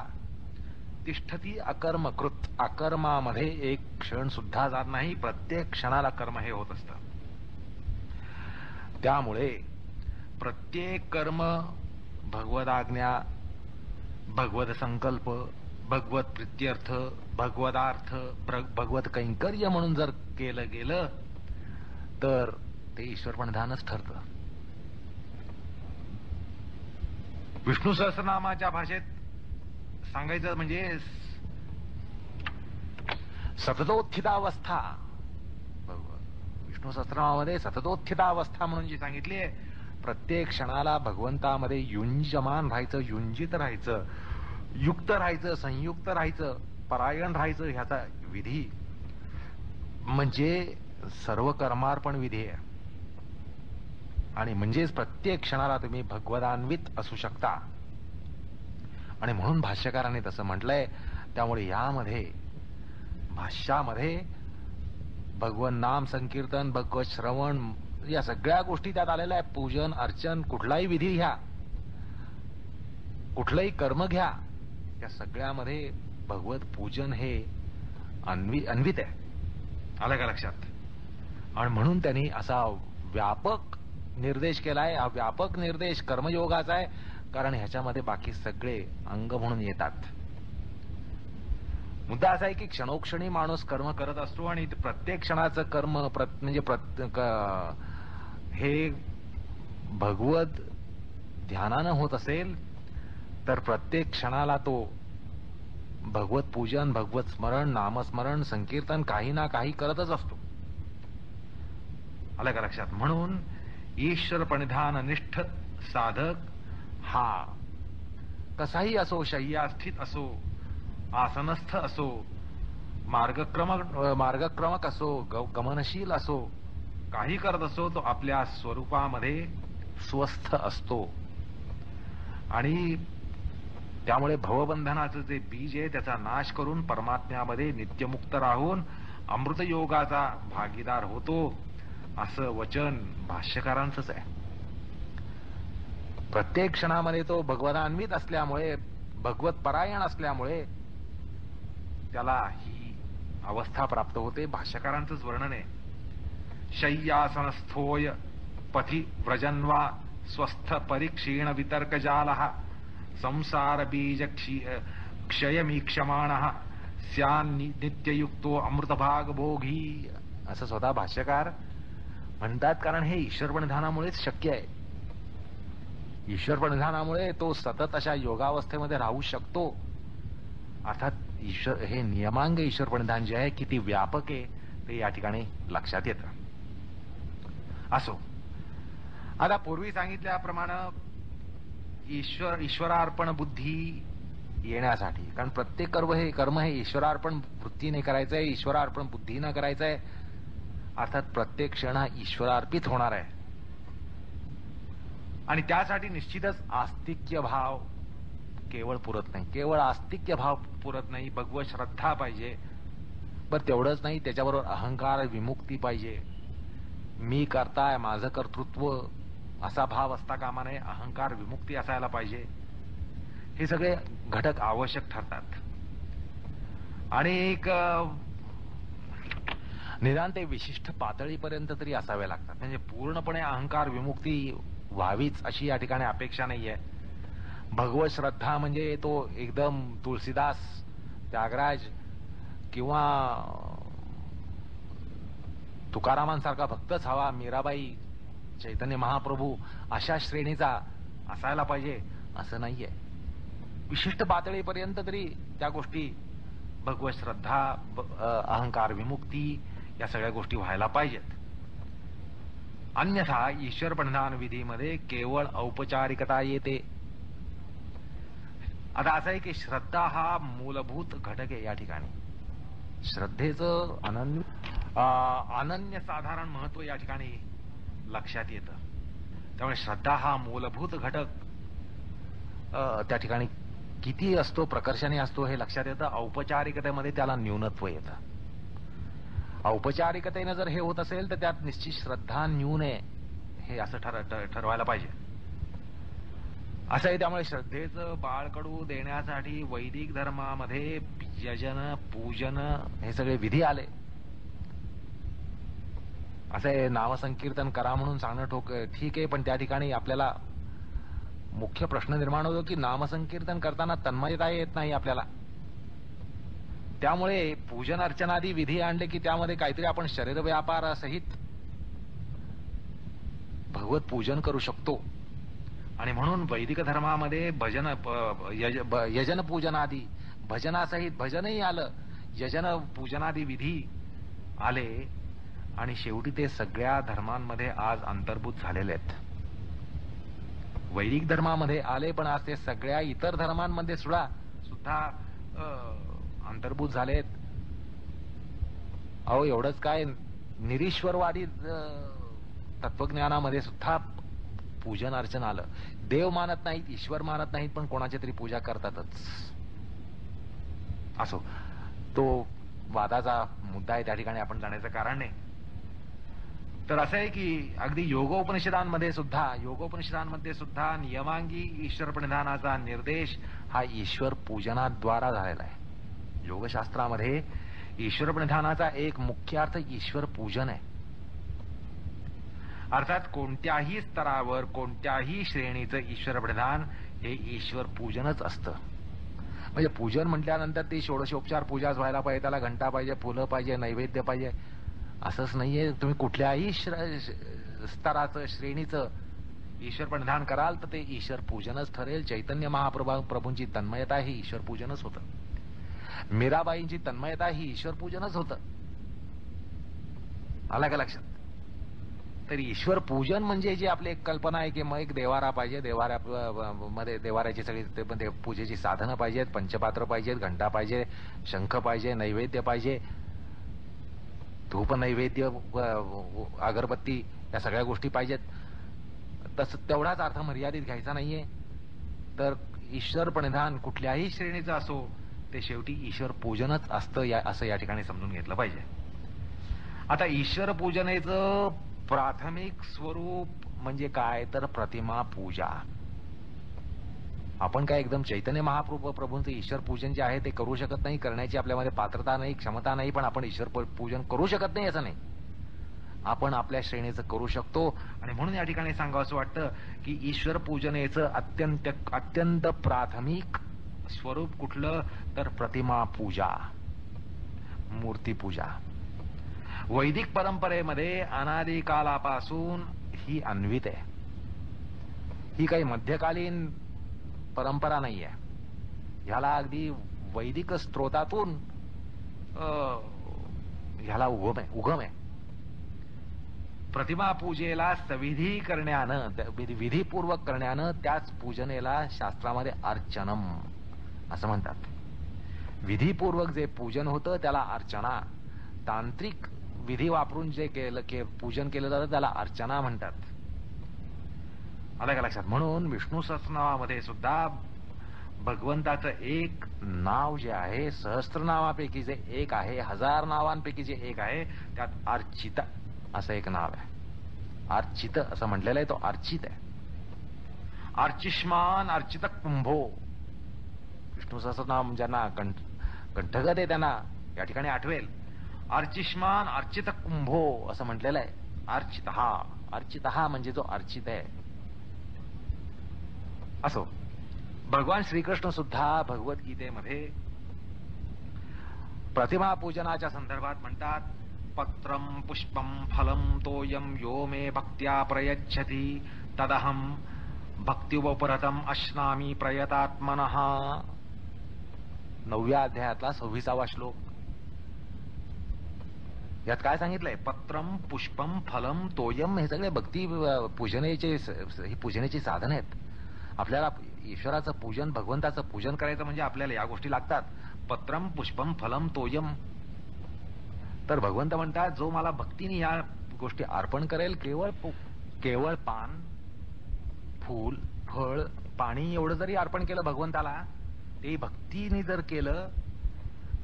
S1: तिष्ठती अकर्मकृत, अकर्मामध्ये एक क्षण सुद्धा जात नाही. प्रत्येक क्षणाला कर्म हे होत असतं. त्यामुळे प्रत्येक कर्म भगवद आज्ञा, भगवद संकल्प, भगवत प्रित्यर्थ, भगवदार्थ, भगवत कैंकर्य म्हणून जर केलं गेलं तर ते ईश्वर प्रणिधानच ठरतं. विष्णू सहस्रनामाच्या भाषेत सांगायचं म्हणजे सततोत्थितावस्था, विष्णू सहस्रनामामध्ये सततोत्थितावस्था म्हणून जी सांगितली आहे, प्रत्येक क्षणाला भगवंतामध्ये युंजमान राहायचं, युंजित राहायचं, युक्त राहायचं, संयुक्त राहायचं, परायण राहायचं, ह्याचा विधी म्हणजे सर्व कर्मार्पण विधी आहे. आणि म्हणजेच प्रत्येक क्षणाला तुम्ही भगवदान्वित असू शकता. आणि म्हणून भाष्यकारांनी तसं म्हटलंय. त्यामुळे यामध्ये भाष्यामध्ये भगवन नाम संकीर्तन, भगवत श्रवण, या सगळ्या गोष्टी त्यात आलेल्या आहे. पूजन अर्चन, कुठलाही विधी घ्या, कुठलंही कर्म घ्या, या सगळ्यामध्ये भगवत पूजन हे अन्वित आहे. आलं का लक्षात? आणि म्हणून त्यांनी असा व्यापक निर्देश केलाय. हा व्यापक निर्देश कर्मयोगाचा आहे, कारण ह्याच्यामध्ये बाकी सगळे अंग म्हणून येतात. मुद्दा असा आहे की क्षणोक्षणी माणूस कर्म करत असतो आणि प्रत्येक क्षणाचं कर्म म्हणजे हे भगवत ध्यानानं होत असेल तर प्रत्येक क्षणाला तो भगवत पूजन, भगवत स्मरण, नामस्मरण, संकीर्तन काही ना काही करतच असतो. आलं का लक्षात? म्हणून ईश्वर प्रणिधान निष्ठ साधक हा कसाही असो, शय्यास्थित असो, आसनस्थ असो, मार्गक्रमक असो, गमनशील असो, काही करत असो, तो आपल्या स्वरूपामध्ये स्वस्थ असतो. आणि त्यामुळे भवबंधनाचं जे बीज आहे त्याचा नाश करून परमात्म्यामध्ये नित्यमुक्त राहून अमृतयोगाचा भागीदार होतो, असं वचन भाष्यकारांचंच आहे. प्रत्येक क्षणामध्ये तो भगवदान्वित असल्यामुळे, भगवत परायण असल्यामुळे त्याला ही अवस्था प्राप्त होते. भाष्यकारांचंच वर्णन आहे. शय्यासनस्थोय पथि व्रजन्वा स्वस्थ परिक्षीण वितर्कजालः संसार बीज क्षयमीक्षमाणः स्यान्नित्ययुक्तो अमृतभाग भोगी, असं स्वतः भाष्यकार म्हणतात. कारण हे ईश्वर प्रणिधानामुळेच शक्य आहे. ईश्वर प्रणिधानामुळे तो सतत अशा योगावस्थेमध्ये राहू शकतो. अर्थात ईश्वर हे नियमांग ईश्वर प्रणिधान जे आहे किती व्यापक आहे ते या ठिकाणी लक्षात येतं. असो, आता पूर्वी सांगितल्याप्रमाणे ईश्वरार्पण बुद्धी येण्यासाठी, कारण प्रत्येक कर्म हे ईश्वरार्पण वृत्तीने करायचंय, ईश्वरार्पण बुद्धीनं करायचंय. अर्थात प्रत्येक क्षण हा ईश्वरार्पित होणार आहे. आणि त्यासाठी निश्चितच आस्तिक्य भाव केवळ पुरत नाही. केवळ आस्तिक्य भाव पुरत नाही, भगवत श्रद्धा पाहिजे. बरं तेवढंच नाही, त्याच्याबरोबर अहंकार विमुक्ती पाहिजे. मी करताय, माझं कर्तृत्व असा भाव असता कामा नये. अहंकार विमुक्ती असायला पाहिजे. हे सगळे घटक आवश्यक ठरतात. आणि एक निदान ते विशिष्ट पातळीपर्यंत तरी असावे लागतात. म्हणजे पूर्णपणे अहंकार विमुक्ती व्हावीच अशी या ठिकाणी अपेक्षा नाहीये. भगवत श्रद्धा म्हणजे तो एकदम तुळशीदास, त्यागराज किंवा तुकारामांसारखा भक्तच हवा, मीराबाई, चैतन्य महाप्रभू अशा श्रेणीचा असायला पाहिजे असं नाहीये. विशिष्ट पातळीपर्यंत तरी त्या गोष्टी, भगवत श्रद्धा, अहंकार विमुक्ती या सगळ्या गोष्टी व्हायला पाहिजेत. अन्यथा ईश्वर प्रणिधान विधीमध्ये केवळ औपचारिकता येते. आता असं आहे की श्रद्धा हा मूलभूत घटक आहे. या ठिकाणी श्रद्धेचं अनन्य साधारण महत्व या ठिकाणी लक्षात येतं. त्यामुळे श्रद्धा हा मूलभूत घटक त्या ठिकाणी किती असतो, प्रकर्षाने असतो हे लक्षात येतं. औपचारिकतेमध्ये त्याला न्यूनत्व येतं. औपचारिकतेनं जर हे होत असेल तर त्यात निश्चित श्रद्धा न्यून आहे हे असं ठरवायला पाहिजे. असं आहे. त्यामुळे श्रद्धेचं बाळकडू देण्यासाठी वैदिक धर्मामध्ये यजन, पूजन हे सगळे विधी आले. असं आहे, नामसंकीर्तन करा म्हणून सांगणं ठीक आहे, पण त्या ठिकाणी आपल्याला मुख्य प्रश्न निर्माण होतो की नामसंकीर्तन करताना तन्मयता येत नाही आपल्याला. त्यामुळे पूजन अर्चनादी विधी आणले की त्यामध्ये काहीतरी आपण शरीर व्यापारासहित भगवत पूजन करू शकतो. आणि म्हणून वैदिक धर्मामध्ये यजन पूजनादी, भजनासहित भजनही आलं, यजन पूजनादी विधी आले. आणि शेवटी ते सगळ्या धर्मांमध्ये आज अंतर्भूत झालेले आहेत. वैदिक धर्मामध्ये आले पण आज ते सगळ्या इतर धर्मांमध्ये सुद्धा अंतर्भूत झालेत. अहो एवढंच काय, निरीश्वरवादी तत्वज्ञानामध्ये सुद्धा पूजन अर्चन आलं. देव मानत नाहीत, ईश्वर मानत नाहीत, पण कोणाची तरी पूजा करतातच. असो, तो वादाचा मुद्दा आहे, त्या ठिकाणी आपण जाण्याचं कारण नाही. तर असं आहे की अगदी योगोपनिषदांमध्ये सुद्धा नियमांगी ईश्वर प्रणिधानाचा निर्देश हा ईश्वर पूजनाद्वारा झालेला आहे. योगशास्त्रामध्ये ईश्वर प्रणिधानाचा एक मुख्य अर्थ ईश्वर पूजन आहे. अर्थात कोणत्याही स्तरावर, कोणत्याही श्रेणीचं ईश्वर प्रणिधान हे ईश्वर पूजनच असतं. म्हणजे पूजन म्हटल्यानंतर ती षोडशोपचार पूजाच व्हायला पाहिजे, त्याला घंटा पाहिजे, फुलं पाहिजे, नैवेद्य पाहिजे असंच नाहीये. तुम्ही कुठल्याही स्तराचं, श्रेणीचं ईश्वर प्रणिधान कराल तर ते ईश्वर पूजनच ठरेल. चैतन्य महाप्रभूंची तन्मयता ही ईश्वर पूजनच होतं. मीराबाईंची तन्मयता ही ईश्वर पूजनच होतं. आला का लक्षात? तरी ईश्वर पूजन म्हणजे जी आपली एक कल्पना आहे की मग एक देवारा पाहिजे, देवाऱ्यामध्ये देवाऱ्याची सगळी पूजेची साधनं पाहिजेत, पंचपात्र पाहिजेत, घंटा पाहिजे, शंख पाहिजे, नैवेद्य पाहिजे, धूप नैवेद्य, अगरबत्ती या सगळ्या गोष्टी पाहिजेत. तसं तेवढाच अर्थ मर्यादित घ्यायचा नाहीये. तर ईश्वर प्रणिधान कुठल्याही श्रेणीचं असो ते शेवटी ईश्वर पूजनच असतं असं या ठिकाणी समजून घेतलं पाहिजे. आता ईश्वर पूजनेचं प्राथमिक स्वरूप म्हणजे काय तर प्रतिमा पूजा. आपण काय एकदम चैतन्य महाप्रभूंचं ईश्वर पूजन जे आहे ते करू शकत नाही, करण्याची आपल्यामध्ये पात्रता नाही, क्षमता नाही, पण आपण ईश्वर पूजन करू शकत नाही असं नाही. आपण आपल्या श्रेणीचं करू शकतो. आणि म्हणून या ठिकाणी सांगावं वाटतं की ईश्वर पूजनेचं अत्यंत प्राथमिक स्वरूप कुठलं तर प्रतिमा पूजा, मूर्ती पूजा. वैदिक परंपरेमध्ये अनादिकालापासून ही अन्वित आहे. ही काही मध्यकालीन परंपरा नाहीये. ह्याला अगदी वैदिक स्त्रोतातून ह्याला उगम आहे. प्रतिमा पूजेला सविधी करण्यानं, विधीपूर्वक करण्यानं त्याच पूजनेला शास्त्रामध्ये अर्चनम असं म्हणतात. विधीपूर्वक जे पूजन होतं त्याला अर्चना. तांत्रिक विधी वापरून जे पूजन केलं जातं त्याला अर्चना म्हणतात. आलं का लक्षात? म्हणून विष्णू सहस्रनामामध्ये सुद्धा भगवंताचं एक नाव जे आहे, सहस्त्रनामापैकी जे एक आहे, 1000 नावांपैकी जे एक आहे, त्यात अर्चित असं एक नाव आहे. अर्चित असं म्हटलेलं आहे, तो अर्चित आहे. अर्चिष्मान अर्चित कुंभो. विष्णू सहस्रनाम ज्यांना कंठगत आहे त्यांना या ठिकाणी आठवेल. अर्चिष्मान अर्चित कुंभो असं म्हटलेलं आहे. अर्चित हा म्हणजे जो अर्चित आहे. असो, भगवान श्रीकृष्ण सुद्धा भगवद्गीतेमध्ये प्रतिमा पूजनाच्या संदर्भात म्हणतात, पत्रम पुष्पम फलम तोयम यो मे भक्त्या प्रयच्छति तदहम भक्तिवपरतम अश्नामी प्रयतात्मनः. 9व्या अध्यायातला 26वा श्लोक. यात काय सांगितलंय? पत्रम पुष्पम फलम तोयम हे सगळे भक्ती पूजनेची साधन आहेत. आपल्याला ईश्वराचं पूजन, भगवंताचं पूजन करायचं म्हणजे आपल्याला या गोष्टी लागतात. पत्रम पुष्पम फलम तोयम. तर भगवंत म्हणतात, जो मला भक्तीने या गोष्टी अर्पण करेल, केवळ पान, फूल, फळ, पाणी एवढं जरी अर्पण केलं भगवंताला, ते भक्तीने जर केलं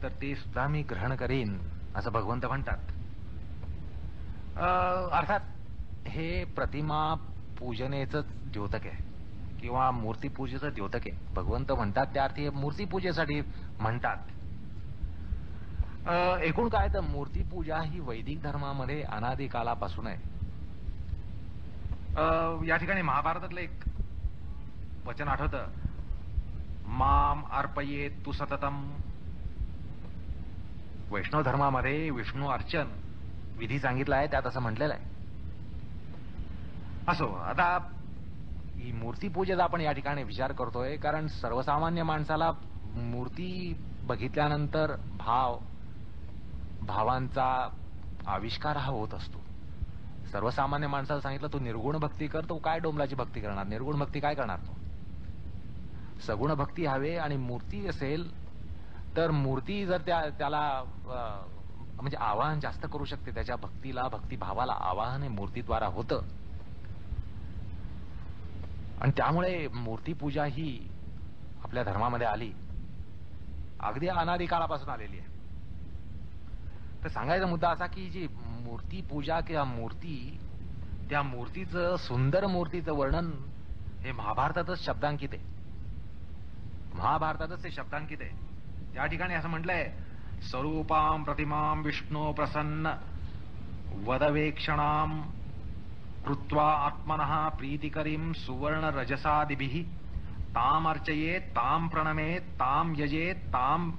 S1: तर ते सुद्धा मी ग्रहण करीन असं भगवंत म्हणतात. अर्थात हे प्रतिमा पूजनेचं द्योतक आहे किंवा मूर्तीपूजेचं द्योतक आहे. भगवंत म्हणतात त्या अर्थी मूर्तीपूजेसाठी म्हणतात. एकूण काय तर मूर्तीपूजा ही वैदिक धर्मामध्ये अनादी कालापासून आहे. या ठिकाणी महाभारतातलं एक वचन आठवतं, माम अर्पयेत तु सततम. वैष्णव धर्मामध्ये विष्णू अर्चन विधी सांगितला आहे, त्यात असं म्हटलेलं आहे. असो, आता ही मूर्तीपूजेचा आपण या ठिकाणी विचार करतोय कारण सर्वसामान्य माणसाला मूर्ती बघितल्यानंतर भावांचा आविष्कार हा होत असतो. सर्वसामान्य माणसाला सांगितलं तू निर्गुण भक्ती कर, तो काय डोंबलाची भक्ती करणार? निर्गुण भक्ती काय करणार तो? सगुण भक्ती हवे. आणि मूर्ती असेल तर मूर्ती जर त्याला म्हणजे आवाहन जास्त करू शकते, त्याच्या भक्तीला, भक्तिभावाला आवाहन हे मूर्तीद्वारा होतं. आणि त्यामुळे मूर्तीपूजा ही आपल्या धर्मामध्ये आली, अगदी अनादी काळापासून आलेली आहे. तर सांगायचा मुद्दा असा की जी मूर्तीपूजा किंवा त्या मूर्तीचं, सुंदर मूर्तीचं वर्णन हे महाभारतातच शब्दांकित आहे. महाभारतातच ते शब्दांकित आहे. त्या ठिकाणी असं म्हटलंय, स्वरूपाम प्रतिमाम विष्णू प्रसन्न वदवेक्षणाम कृत्वा आत्मनः प्रीतिकरीं सुवर्ण रजसादिभिः ताम अर्चयेत, ताम प्रणमेत, ताम यजेत, ताम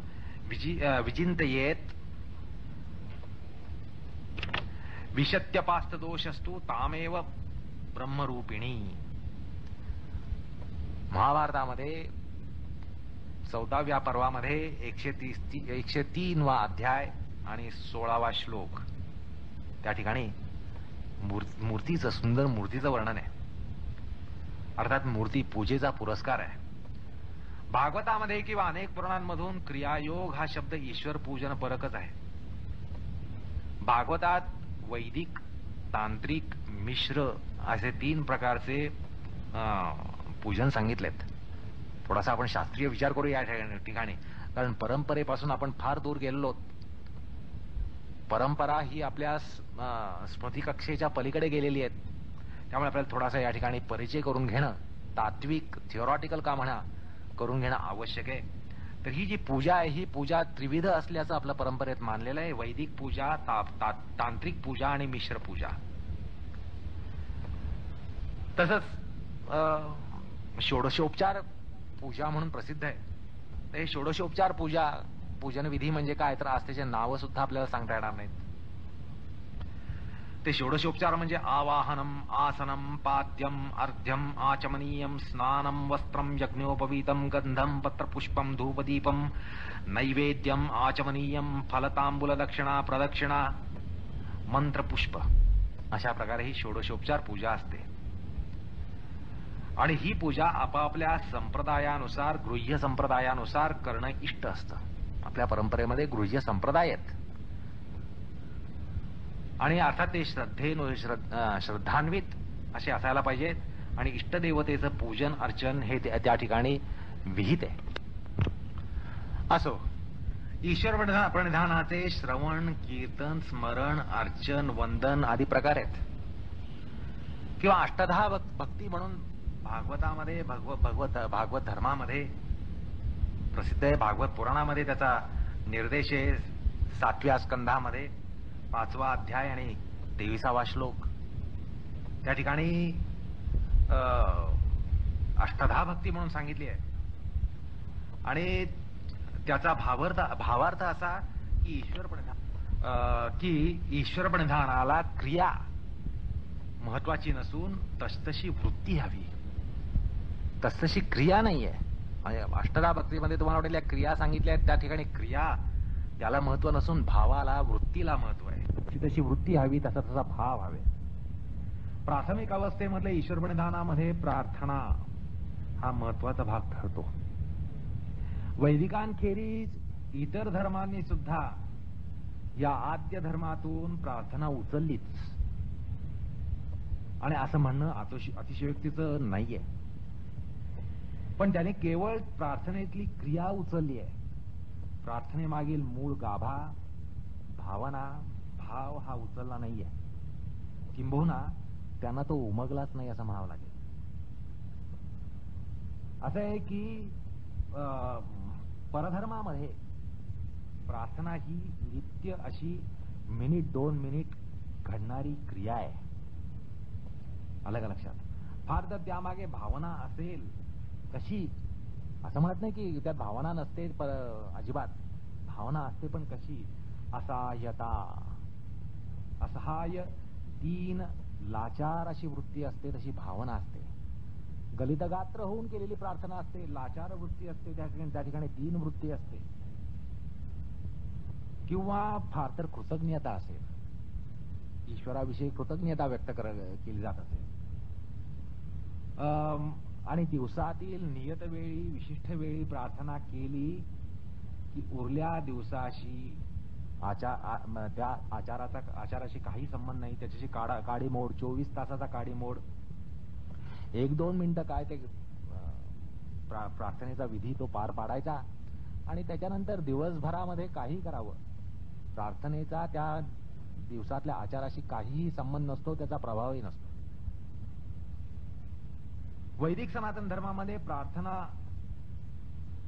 S1: विचिंतयेत. विशत्यपास्त दोषस्तु तामेव ब्रह्मरूपिणी. महाभारतामध्ये 14व्या पर्वामध्ये 103वा अध्याय आणि 16वा श्लोक, त्या ठिकाणी मूर्तीचं, सुंदर मूर्तीचं वर्णन आहे. अर्थात मूर्ती पूजेचा पुरस्कार आहे. भागवतामध्ये किंवा अनेक पुराणांमधून क्रियायोग हा शब्द ईश्वर पूजन परकच आहे. भागवतात वैदिक, तांत्रिक, मिश्र असे 3 प्रकारचे पूजन सांगितलेत. थोडासा आपण शास्त्रीय विचार करू या ठिकाणी, कारण परंपरेपासून आपण फार दूर गेलेलो. परंपरा ही आपल्या स्मृती कक्षेच्या पलीकडे गेलेली आहेत. त्यामुळे आपल्याला थोडासा या ठिकाणी परिचय करून घेणं, तात्विक, थिओरॉटिकल का म्हणा, करून घेणं आवश्यक आहे. तर ही जी पूजा आहे, ही पूजा त्रिविध असल्याचं आपल्या परंपरेत मानलेलं आहे. वैदिक पूजा, तांत्रिक पूजा आणि मिश्र पूजा. तसंच षोडशोपचार पूजा म्हणून प्रसिद्ध आहे. हे षोडशोपचार पूजन विधी म्हणजे काय, तर आज त्याचे नावं सुद्धा आपल्याला सांगता येणार नाहीत. ते षोडशोपचार म्हणजे आवाहनम, आसनम, पाद्यम, अर्ध्यम, आचमनीयम, स्नानम, वस्त्रम, यज्ञोपवीतम, गंधम, पत्रपुष्पम, धूपदीपम, नैवेद्यम, आचमनीयम, फलतांबूल दक्षिणा, प्रदक्षिणा, मंत्रपुष्प, अशा प्रकारे ही षोडशोपचार पूजा असते. आणि ही पूजा आपापल्या संप्रदायानुसार, गृह्य संप्रदायानुसार करणं इष्ट असतं. आपल्या परंपरेमध्ये गृह्य संप्रदाय आहेत. आणि अर्थात ते श्रद्धान्वित असे असायला पाहिजेत आणि इष्टदेवतेचं पूजन अर्चन हे त्या ठिकाणी विहित आहे. असो, ईश्वर प्रणिधानाचे श्रवण, कीर्तन, स्मरण, अर्चन, वंदन आदी प्रकार आहेत. किंवा अष्टधा भक्ती म्हणून भागवतामध्ये भागवत धर्मामध्ये प्रसिद्ध आहे. भागवत पुराणामध्ये त्याचा निर्देश आहे. 7व्या स्कंधामध्ये 5वा अध्याय आणि 23वा श्लोक. त्या ठिकाणी अष्टधा भक्ती म्हणून सांगितली आहे. आणि त्याचा भावार्थ असा की ईश्वर प्रणिधानाला क्रिया महत्वाची नसून तसतशी वृत्ती हवी. तसतशी क्रिया नाहीये. म्हणजे अष्टधा भक्तीमध्ये तुम्हाला वाटेल क्रिया सांगितल्या आहेत, त्या ठिकाणी क्रिया त्याला महत्व नसून भावाला, वृत्तीला महत्व आहे. तशी वृत्ती हवी, तसा भाव हवे. प्राथमिक अवस्थेमधले ईश्वर प्रणिधानामध्ये प्रार्थना हा महत्वाचा भाग ठरतो. वैदिकांखेरीज इतर धर्मांनी सुद्धा या आद्य धर्मातून प्रार्थना उचललीच. आणि असं म्हणणं अतिशयोक्तीचं नाहीये. पण त्याने केवळ प्रार्थनेतली क्रिया उचलली आहे. प्रार्थनेमागील मूळ गाभा, भावना, भाव हा उचलला नाहीये. किंबहुना त्यांना तो उमगलाच नाही असं म्हणावं लागेल. असं आहे की परधर्मामध्ये प्रार्थना ही नित्य अशी मिनिट 2 मिनिट घडणारी क्रिया आहे. अलग लक्षात. फार तर त्यामागे भावना असेल कशी, असं म्हणत नाही की त्यात भावना नसते, अजिबात भावना असते, पण कशी, असहाय्यता, असहाय, दीन, लाचार अशी वृत्ती असते, तशी भावना असते. गलितगात्र होऊन केलेली प्रार्थना असते, लाचार वृत्ती असते, त्या ठिकाणी दीन वृत्ती असते. किंवा फार तर कृतज्ञता असेल, ईश्वराविषयी कृतज्ञता व्यक्त केली जात असेल. आणि दिवसातील नियत वेळी, विशिष्ट वेळी प्रार्थना केली की उरल्या दिवसाशी त्या आचाराशी काही संबंध नाही. त्याच्याशी काडीमोड, 24 तासाचा काडीमोड, 1-2 मिनिटं काय ते प्रार्थनेचा विधी तो पार पाडायचा आणि त्याच्यानंतर दिवसभरामध्ये काही करावं. प्रार्थनेचा त्या दिवसातल्या आचाराशी काहीही संबंध नसतो, त्याचा प्रभावही नसतो. वैदिक सनातन धर्मामध्ये प्रार्थना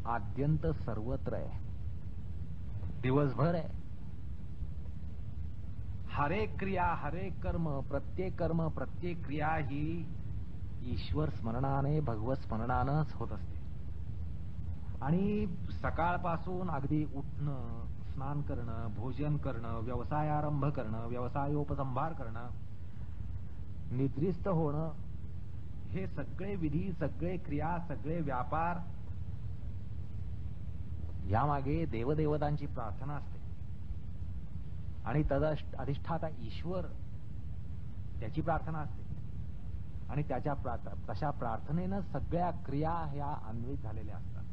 S1: आद्यंत सर्वत्र आहे, दिवसभर आहे. हरेक क्रिया, हरेक कर्म, प्रत्येक क्रिया ही ईश्वर स्मरणाने, भगवत स्मरणानंच होत असते. आणि सकाळपासून अगदी उठणं, स्नान करणं, भोजन करणं, व्यवसायारंभ करणं, व्यवसायोपसंभार करणं, निद्रिस्त होणं, हे सगळे विधी, सगळे क्रिया, सगळे व्यापार, यामागे देवदेवतांची प्रार्थना असते. आणि अधिष्ठाता ईश्वर त्याची प्रार्थना असते. आणि तशा प्रार्थनेनं सगळ्या क्रिया ह्या अन्वित झालेल्या असतात.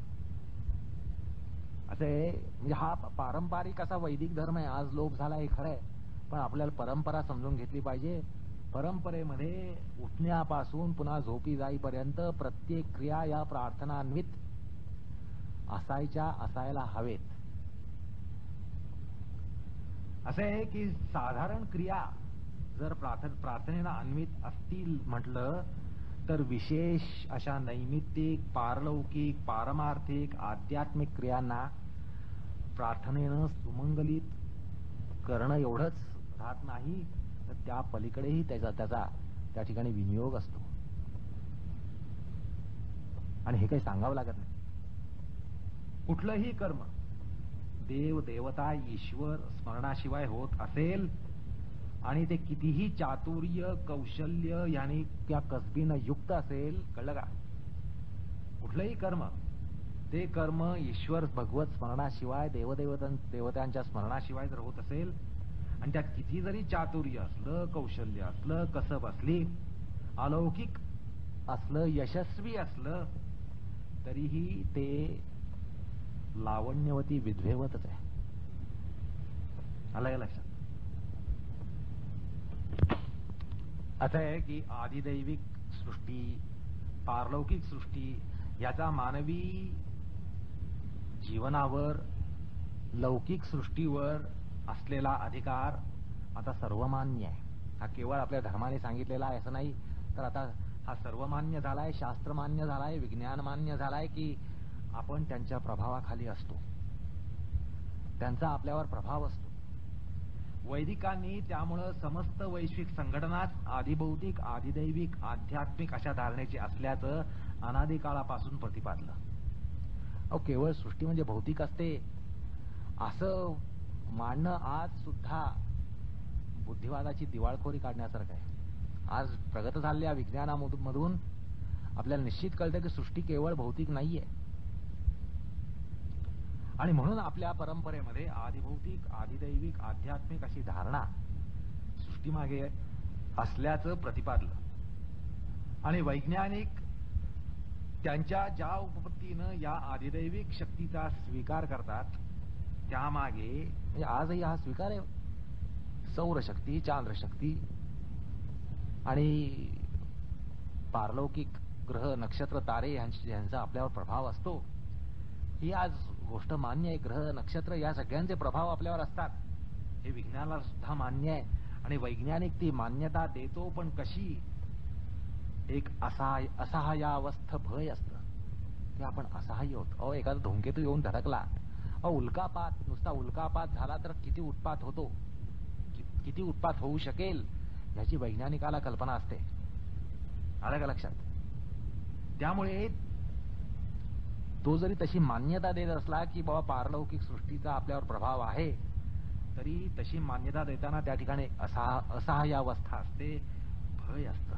S1: असे म्हणजे हा पारंपरिक असा वैदिक धर्म आहे. आज लोप झाला हे खरं आहे, पण आपल्याला परंपरा समजून घेतली पाहिजे. परंपरेमध्ये उठण्यापासून पुन्हा झोपी जाईपर्यंत प्रत्येक क्रिया या प्रार्थनान्वित असायला हवेत. असे आहे की साधारण क्रिया जर प्रार्थनेला अन्वित असतील म्हटलं तर विशेष अशा नैमित्तिक, पारलौकिक, पारमार्थिक, आध्यात्मिक क्रियांना प्रार्थनेनं सुमंगलित करणं एवढंच राहत नाही, तर त्या पलीकडेही त्याचा त्या ठिकाणी विनियोग असतो. आणि हे काही सांगावं लागत नाही. कुठलंही कर्म देव, देवता, ईश्वर स्मरणाशिवाय होत असेल आणि ते कितीही चातुर्य, कौशल्य यानी त्या कसबीनं युक्त असेल, कळलं का? कुठलंही कर्म, ते कर्म ईश्वर भगवत स्मरणाशिवाय, देवतांच्या स्मरणाशिवाय जर होत असेल आणि त्यात किती जरी चातुर्य असलं, कौशल्य असलं, कसब असली, अलौकिक असलं, यशस्वी असलं, तरीही ते लावण्यवती विधवेवतच आहे. आलं का लक्षात? असं आहे की आदिदैविक सृष्टी, पारलौकिक सृष्टी याचा मानवी जीवनावर, लौकिक सृष्टीवर असलेला अधिकार आता सर्वमान्य आहे. हा केवळ आपल्या धर्माने सांगितलेला आहे असं नाही, तर आता हा सर्वमान्य झालाय, शास्त्रमान्य झालाय, विज्ञान मान्य झालाय की आपण त्यांच्या प्रभावाखाली असतो, त्यांचा आपल्यावर प्रभाव असतो. वैदिकांनी त्यामुळं समस्त वैश्विक संघटनाच आदिभौतिक, आदिदैविक, आध्यात्मिक अशा धारणेची असल्याचं अनादी काळापासून प्रतिपादलं. अहो, केवळ सृष्टी म्हणजे भौतिक असते असं मानणं आज सुद्धा बुद्धिवादाची दिवाळखोरी काढण्यासारखं आहे. आज प्रगत झालेल्या विज्ञानामधून आपल्याला निश्चित कळतं की सृष्टी केवळ भौतिक नाहीये. आणि म्हणून आपल्या परंपरेमध्ये आदिभौतिक, आदिदैविक, आध्यात्मिक अशी धारणा सृष्टीमागे असल्याचं प्रतिपादलं. आणि वैज्ञानिक त्यांच्या ज्या उपपत्तीनं या आदिदैविक शक्तीचा स्वीकार करतात त्यामागे म्हणजे आजही हा स्वीकार आहे. सौरशक्ती, चांद्रशक्ती आणि पारलौकिक ग्रह, नक्षत्र, तारे यांचा आपल्यावर प्रभाव असतो, ही आज गोष्ट मान्य आहे. ग्रह, नक्षत्र या सगळ्यांचे प्रभाव आपल्यावर असतात हे विज्ञानाला सुद्धा मान्य आहे. आणि वैज्ञानिक ती मान्यता देतो, पण कशी? एक असहायावस्थ भय असतं की आपण असहाय्य होतो. अहो, एखादा धूमकेतू येऊन धडकला, उल्कापात, नुसता उल्कापात झाला तर किती उत्पात होतो, किती उत्पात होऊ शकेल याची वैज्ञानिकाला कल्पना असते. आलं का लक्षात? त्यामुळे तो जरी तशी मान्यता देत असला की बाबा पारलौकिक सृष्टीचा आपल्यावर प्रभाव आहे, तरी तशी मान्यता देताना त्या ठिकाणी असहायावस्था असते, भय असतं.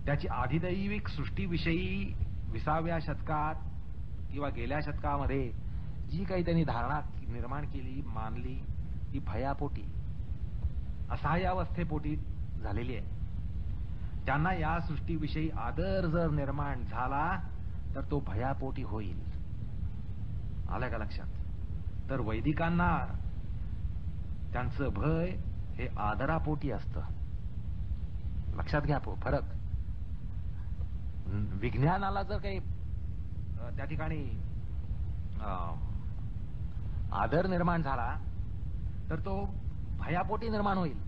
S1: त्याची आदिदैविक सृष्टीविषयी 20व्या शतकात किंवा गेल्या शतकामध्ये जी काही त्यांनी धारणा निर्माण केली, मानली, ती भयापोटी, असहायावस्थेपोटी झालेली आहे. त्यांना या सृष्टीविषयी आदर जर निर्माण झाला तर तो भयापोटी होईल. आलं का लक्षात? तर वैदिकांना त्यांचं भय हे आदरापोटी असतं. लक्षात घ्या फरक. विज्ञानाला जर काही त्या ठिकाणी आदर निर्माण झाला तर तो भयापोटी निर्माण होईल,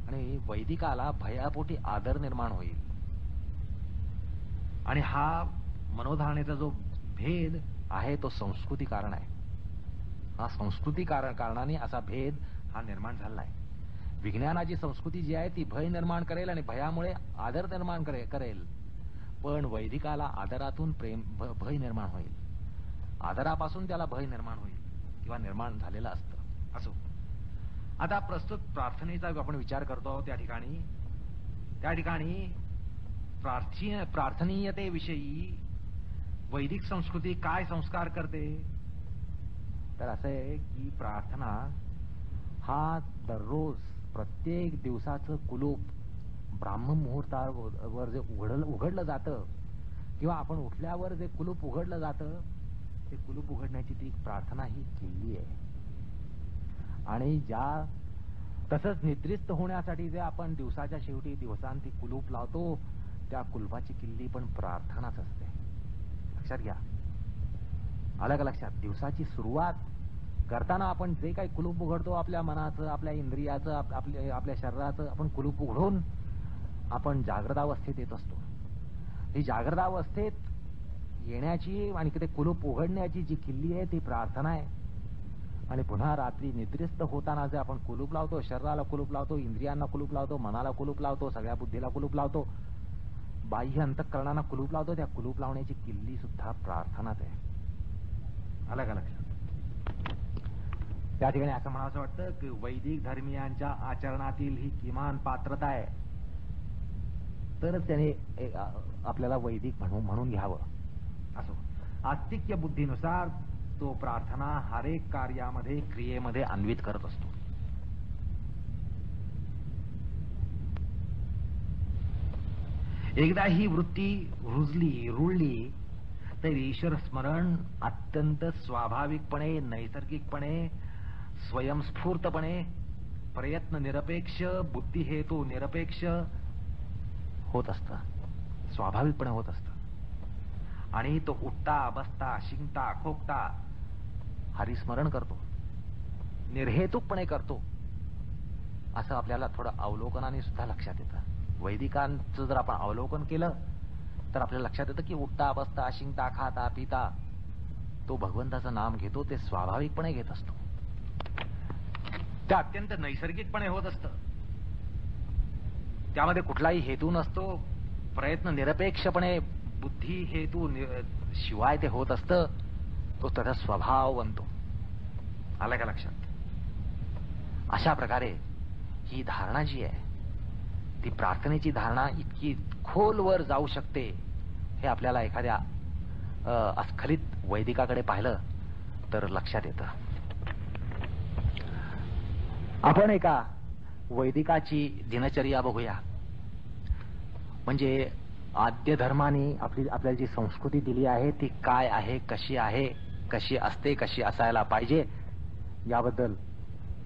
S1: आणि वैदिकाला भयापोटी आदर निर्माण होईल. आणि हा मनोधारणेचा जो भेद आहे तो संस्कृती कारण आहे. हा संस्कृती कारणाने असा भेद हा निर्माण झाला आहे. विज्ञानाची संस्कृती जी आहे ती भय निर्माण करेल आणि भयामुळे आदर निर्माण करेल, पण वैदिकाला आदरातून भय निर्माण होईल, आदरापासून त्याला भय निर्माण होईल किंवा निर्माण झालेलं असतं. असो, आता प्रस्तुत प्रार्थनेचा आपण विचार करतो. त्या ठिकाणी प्रार्थनीयतेविषयी वैदिक संस्कृती काय संस्कार करते? तर असं आहे की प्रार्थना हा दररोज प्रत्येक दिवसाचं कुलूप ब्राह्म मुहूर्तावर जे उघडलं जातं किंवा आपण उठल्यावर जे कुलूप उघडलं जातं ते कुलूप उघडण्याची ती प्रार्थना ही किल्ली आहे. आणि तसंच निद्रिस्त होण्यासाठी जे आपण दिवसाच्या शेवटी दिवसांती कुलूप लावतो त्या कुलपाची किल्ली पण प्रार्थनाच असते. लक्षात घ्या. आलं का लक्षात? दिवसाची सुरुवात करताना आपण जे काही कुलूप उघडतो, आपल्या मनाचं, आपल्या इंद्रियाचं, आपल्या शरीराचं, आपण कुलूप उघडून आपण जागृतावस्थेत येत असतो. ही जागृतावस्थेत येण्याची आणि ते कुलूप उघडण्याची जी किल्ली आहे ती प्रार्थना आहे. आणि पुन्हा रात्री निद्रिस्त होताना जे आपण कुलूप लावतो, शरीराला कुलूप लावतो, इंद्रियांना कुलूप लावतो, मनाला कुलूप लावतो, सगळ्या बुद्धीला कुलूप लावतो, बाह्य अंतःकरणांना कुलूप लावतो, त्या कुलूप लावण्याची किल्ली सुद्धा प्रार्थनाच आहे. आलं का लक्षात? त्या ठिकाणी असं म्हणावं वाटतं की वैदिक धर्मीयांच्या आचरणातील ही किमान पात्रता आहे, तरच त्याने आपल्याला वैदिक म्हणून घ्यावं. असो, आस्तिक्य बुद्धीनुसार तो प्रार्थना हर एक कार्यामध्ये, क्रियेमध्ये अन्वित करत असतो. एकदा ही वृत्ती रुळली तर ईश्वर स्मरण अत्यंत स्वाभाविकपणे, नैसर्गिकपणे, स्वयंस्फूर्तपणे प्रयत्न निरपेक्ष, बुद्धी हेतू निरपेक्ष होत असतं, स्वाभाविकपणे होत असतं. आणि तो उठता बसता शिंकता खोकता हरिस्मरण करतो, निर्हेतुकपणे करतो, असं आपल्याला थोडं अवलोकनाने सुद्धा लक्षात येतं. वैदिकांचं जर आपण अवलोकन केलं तर आपल्याला लक्षात येतं की उठता बसता शिंकता खाता पिता तो भगवंताचं नाम घेतो, ते स्वाभाविकपणे घेत असतो, ते अत्यंत नैसर्गिकपणे होत असतं. त्यामध्ये कुठलाही हेतू नसतो, प्रयत्न निरपेक्षपणे बुद्धी हेतू शिवाय ते होत असतं. तो त्याचा स्वभाव बनतो. आलं का लक्षात? अशा प्रकारे ही धारणा जी आहे ती प्रार्थनेची धारणा इतकी खोलवर जाऊ शकते, हे आपल्याला एखाद्या अस्खलित वैदिकाकडे पाहिलं तर लक्षात येतं. आपण एका वैदिकाची दिनचर्या बघूया. म्हणजे आद्य धर्माने आपल्याला जी संस्कृती दिली आहे ती काय आहे, कशी आहे, कशी असते, कशी असायला पाहिजे, याबद्दल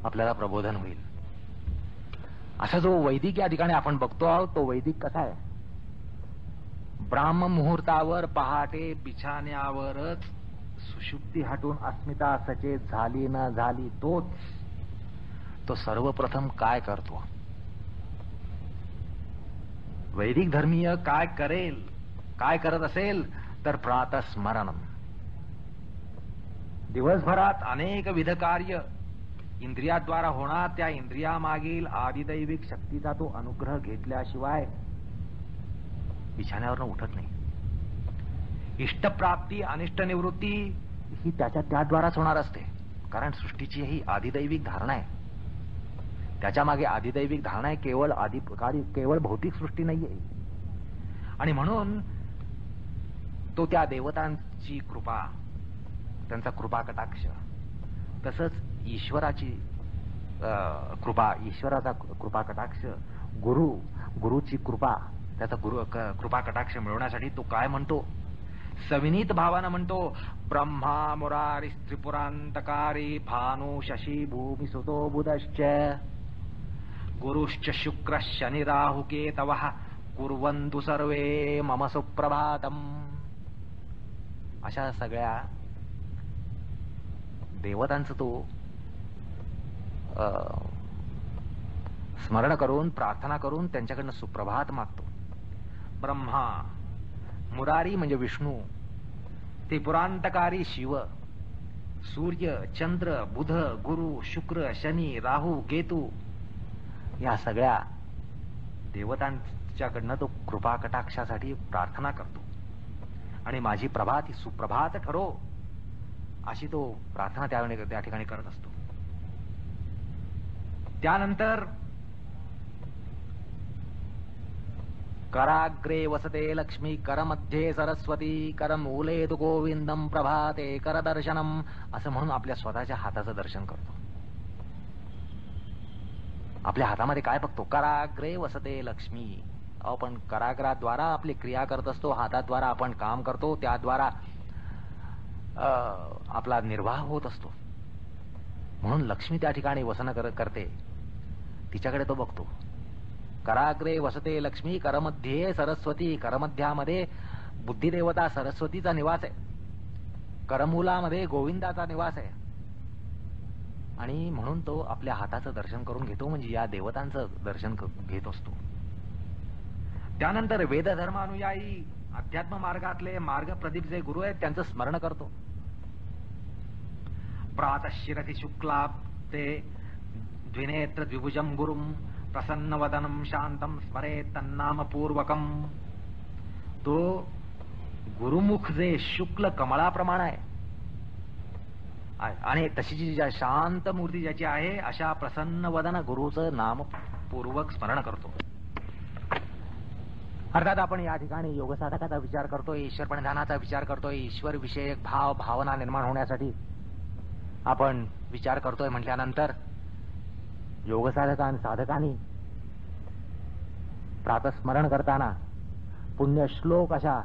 S1: आपल्याला प्रबोधन होईल. असा जो वैदिक या ठिकाणी आपण बघतो आहोत तो वैदिक कसा आहे? ब्राह्म मुहूर्तावर पहाटे बिछाण्यावरच सुषुप्ती हटून अस्मिता सचेत झाली न झाली तोच तो सर्वप्रथम काय करतो? वैदिक धर्मीय काय करेल, काय करत असेल तर प्रातस्मरणम. दिवसभरात अनेक विध कार्य इंद्रियाद्वारा होणार, त्या इंद्रियामागील आदिदैविक शक्तीचा तो अनुग्रह घेतल्याशिवाय बिछाण्यावरनं उठत नाही. इष्टप्राप्ती अनिष्ट निवृत्ती ही त्याद्वाराच होणार असते, कारण सृष्टीची ही आदिदैविक धारणा आहे. त्याच्या मागे आदिदैविक धारणा आहे, केवळ भौतिक सृष्टी नाहीये. आणि म्हणून तो त्या देवतांची कृपा, त्यांचा कृपा कटाक्ष, तसंच ईश्वराची कृपा, ईश्वराचा कृपा कटाक्ष, गुरुची कृपा, त्याचा कृपा कटाक्ष मिळवण्यासाठी तो काय म्हणतो? सविनीत भावानं म्हणतो, ब्रह्मा मुरारी त्रिपुरांतकारी भानु शशी भूमी सुतो बुधश्च गुरुश्च शुक्र शनि राहु केतवः कुर्वन्तु सर्वे मम सुप्रभातम. अशा सगळ्या देवतांचं तो स्मरण करून, प्रार्थना करून त्यांच्याकडनं सुप्रभात मागतो. ब्रह्मा, मुरारी म्हणजे विष्णू, त्रिपुरांतकारी शिव, सूर्य, चंद्र, बुध, गुरु, शुक्र, शनी, राहू, केतू, या सगळ्या देवतांच्याकडनं तो कृपा कटाक्षासाठी प्रार्थना करतो. आणि माझी प्रभात ही सुप्रभात ठरो, अशी तो प्रार्थना त्या ठिकाणी करत असतो. त्यानंतर कराग्रे वसते लक्ष्मी, करमध्ये सरस्वती, करमूले तु गोविंदम, प्रभाते करदर्शनम, असं म्हणून आपल्या स्वतःच्या हाताचं दर्शन करतो. आपल्या हातामध्ये काय बघतो? कराग्रे वसते लक्ष्मी. आपण कराग्राद्वारा आपली क्रिया करत असतो, हाताद्वारा आपण काम करतो, त्याद्वारा आपला निर्वाह होत असतो. म्हणून लक्ष्मी त्या ठिकाणी वसन करते, तिच्याकडे तो बघतो. कराग्रे वसते लक्ष्मी, करमध्ये सरस्वती, करमध्यामध्ये बुद्धिदेवता सरस्वतीचा निवास आहे, करमूलामध्ये गोविंदाचा निवास आहे. आणि म्हणून तो आपल्या हाताचं दर्शन करून घेतो, म्हणजे या देवतांचं दर्शन घेत असतो. त्यानंतर वेद धर्मानुयायी अध्यात्म मार्गातले मार्ग प्रदीप जे गुरु आहेत त्यांचं स्मरण करतो. प्रातःशिरति शुक्लाब्ते द्विनेत्र द्विभुजं गुरुं प्रसन्नवदनं शांतं स्मरेत् तन्नाम पूर्वकम. तो गुरुमुख जे शुक्ल कमळाप्रमाणे आहे आणि तशी जी शांत मूर्ती ज्याची आहे, अशा प्रसन्न वदन गुरुचं नाम पूर्वक स्मरण करतो. अर्थात आपण या ठिकाणी योगसाधकाचा विचार करतोय, ईश्वरपण ध्यानाचा विचार करतोय, ईश्वर विषयक भावना निर्माण होण्यासाठी आपण विचार करतोय म्हटल्यानंतर साधकांनी प्रातस्मरण करताना पुण्यश्लोक अशा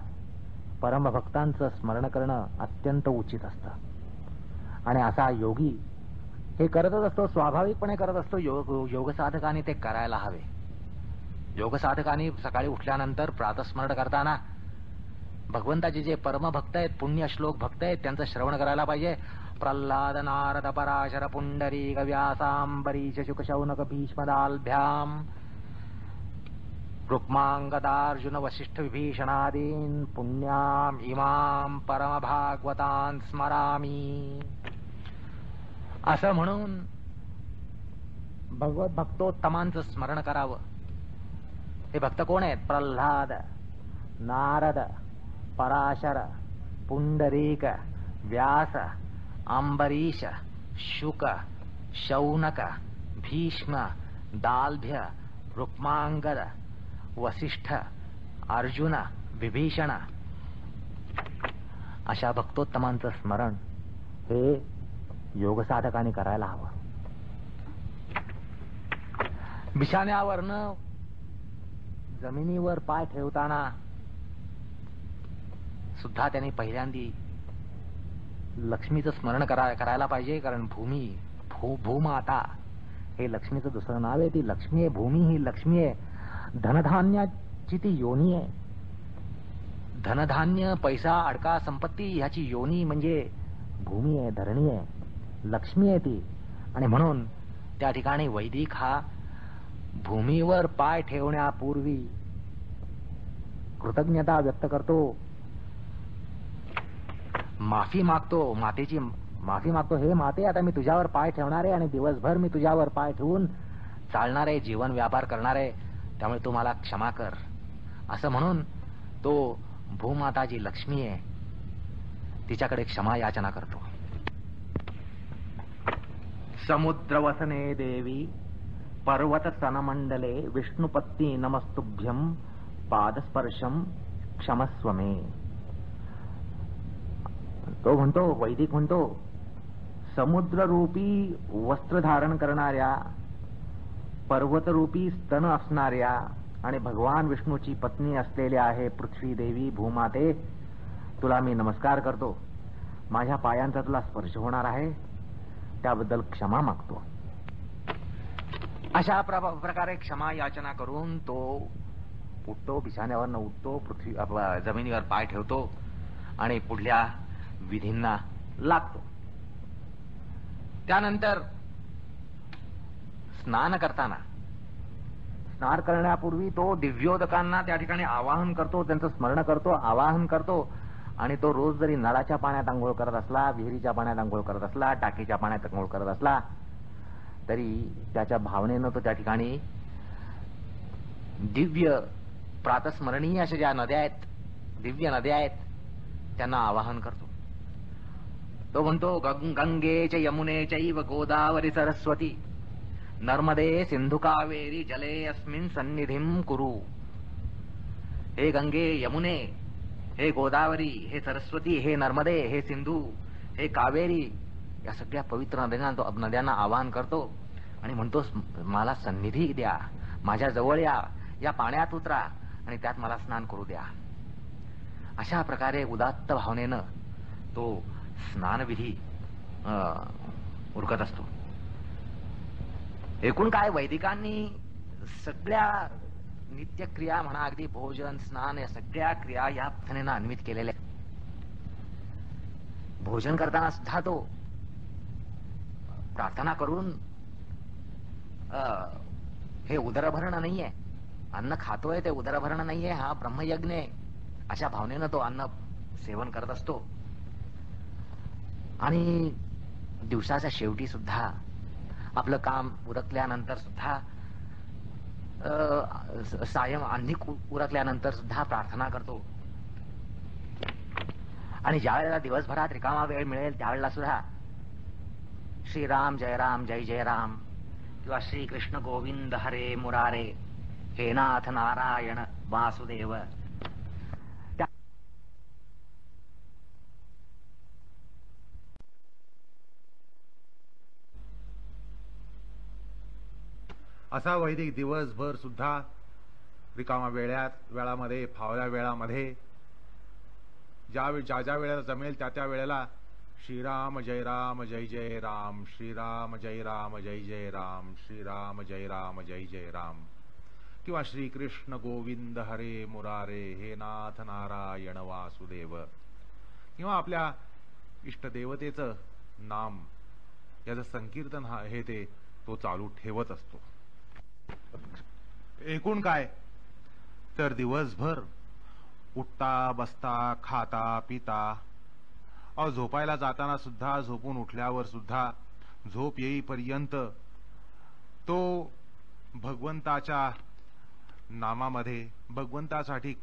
S1: परमभक्तांचं स्मरण करणं अत्यंत उचित असतं. आणि असा योगी हे करतच असतो, स्वाभाविकपणे करत असतो. योगसाधकाने ते करायला हवे. योगसाधकाने सकाळी उठल्यानंतर प्रातस्मरण करताना भगवंताचे जे परमभक्त आहेत, पुण्य श्लोक भक्त आहेत, त्यांचं श्रवण करायला पाहिजे. प्रल्हाद नारद पराशर पुंडरीक व्यासांबरीश शुक शौनक भीष्मदाल्भ्याम रुक्मांगदार्जुन वसिष्ठ विभीषणादीन पुण्याम इमाम परम भागवतान स्मरामी. असं म्हणून भगवत भक्तोत्तमांचं स्मरण करावं. हे भक्त कोण आहेत? प्रल्हाद, नारद, पराशर, पुंडरीक, व्यास, अंबरीश, शुक, शौनक, भीष्म, दाल्भ्य, रुक्मांगद, वसिष्ठ, अर्जुन, विभीषण अशा भक्तोत्तमांचं स्मरण हे योगसाधकाने करायला हवं. बिछाण्यावरनं जमिनीवर पाय ठेवताना सुद्धा त्यांनी पहिल्यांदी लक्ष्मीचं स्मरण करायला पाहिजे. कारण भूमाता हे लक्ष्मीचं दुसरं नाव आहे. ती लक्ष्मी आहे. भूमी ही लक्ष्मी आहे. धनधान्याची ती योनी आहे. धनधान्य, पैसा, अडका, संपत्ती ह्याची योनी म्हणजे भूमी आहे, धरणी आहे, लक्ष्मी आहे ती. आणि म्हणून त्या ठिकाणी वैदिक हा भूमीवर पाय ठेवण्यापूर्वी कृतज्ञता व्यक्त करतो, माफी मागतो, मातेची माफी मागतो. हे माते, आता मी तुझ्यावर पाय ठेवणार आहे आणि दिवसभर मी तुझ्यावर पाय ठेवून चालणार आहे, जीवन व्यापार करणार आहे, त्यामुळे तू मला क्षमा कर. असं म्हणून तो भूमाता जी लक्ष्मी आहे तिच्याकडे क्षमा याचना करतो. समुद्रवसने देवी पर्वत सनमंडले विष्णुपत्नी नमस्तुभ्यं पादस्पर्शम क्षमस्व मे. तो म्हणतो, वैदिक म्हणतो, समुद्ररूपी वस्त्र धारण करणाऱ्या, पर्वतरूपी स्तन असणाऱ्या आणि भगवान विष्णूची पत्नी असलेल्या आहे पृथ्वी देवी भूमाते, तुला मी नमस्कार करतो. माझ्या पायांचा तुला स्पर्श होणार आहे, त्याबद्दल क्षमा मागतो. अशा प्रकारे क्षमा याचना करून तो उठतो, बिछाण्यावरनं उठतो, जमिनीवर पाय ठेवतो आणि पुढल्या विधींना लागतो. त्यानंतर स्नान करण्यापूर्वी तो दिव्योदकांना त्या ठिकाणी आवाहन करतो, त्यांचं स्मरण करतो, आवाहन करतो. आणि तो रोज जरी नळाच्या पाण्यात आंघोळ करत असला, विहिरीच्या पाण्यात आंघोळ करत असला, टाकीच्या पाण्यात आंघोळ करत असला, तरी त्याच्या भावनेनं तो त्या ठिकाणी दिव्य प्रातस्मरणीय अशा ज्या नद्या आहेत, दिव्य नद्या आहेत, त्यांना आवाहन करतो. तो म्हणतो, गंगे च यमुने चैव गोदावरी सरस्वती नर्मदे सिंधु कावेरी जले अस्मिन् सन्निधिं कुरु. हे गंगे, यमुने, हे गोदावरी, हे सरस्वती, हे नर्मदे, हे सिंधू, हे कावेरी, या सगळ्या पवित्र नद्यांना आवाहन करतो आणि म्हणतो, मला सन्निधी द्या, माझ्या जवळ या पाण्यात उतरा आणि त्यात मला स्नान करू द्या. अशा प्रकारे उदात्त भावनेनं तो स्नानविधी उरकत असतो. एकूण काय, वैदिकांनी सगळ्या नित्यक्रिया म्हणा, अगदी भोजन, स्नान, या सगळ्या क्रिया या पद्धतीने अन्वित केलेल्या. भोजन करताना सुद्धा तो प्रार्थना करून, हे उदरभरण नाहीये, अन्न खातोय ते उदरभरण नाहीये, हा ब्रह्मयज्ञ आहे, अशा भावनेनं तो अन्न सेवन करत असतो. आणि दिवसाच्या शेवटी सुद्धा आपलं काम उरकल्यानंतर सुद्धा, सायं अन्निक उरकल्यानंतर सुद्धा प्रार्थना करतो. आणि ज्या वेळेला दिवसभरात रिकामा वेळ मिळेल त्यावेळेला सुद्धा श्रीराम जय राम जय जय राम किंवा श्रीकृष्ण गोविंद हरे मुरारे हे नाथ नारायण वासुदेव,
S2: असा वैदिक दिवसभर सुद्धा रिकामा वेळामध्ये, फावल्या वेळामध्ये ज्या वेळेला जमेल त्या वेळेला श्रीराम जय राम जय जय राम, श्रीराम जय राम जय जय राम, श्रीराम जय राम जय जय राम, किंवा श्रीकृष्ण गोविंद हरे मुरारे, हे नाथ नारायण वासुदेव, किंवा आपल्या इष्टदेवतेचं नाम याचं संकीर्तन हे ते तो चालू ठेवत असतो. एकूण काय तर दिवसभर उठता बसता खाता पिता, झोपायला जाताना सुद्धा, झोपून उठल्यावर सुद्धा, झोप येईपर्यंत तो भगवंताच्या नामामध्ये, भगवंतासाठी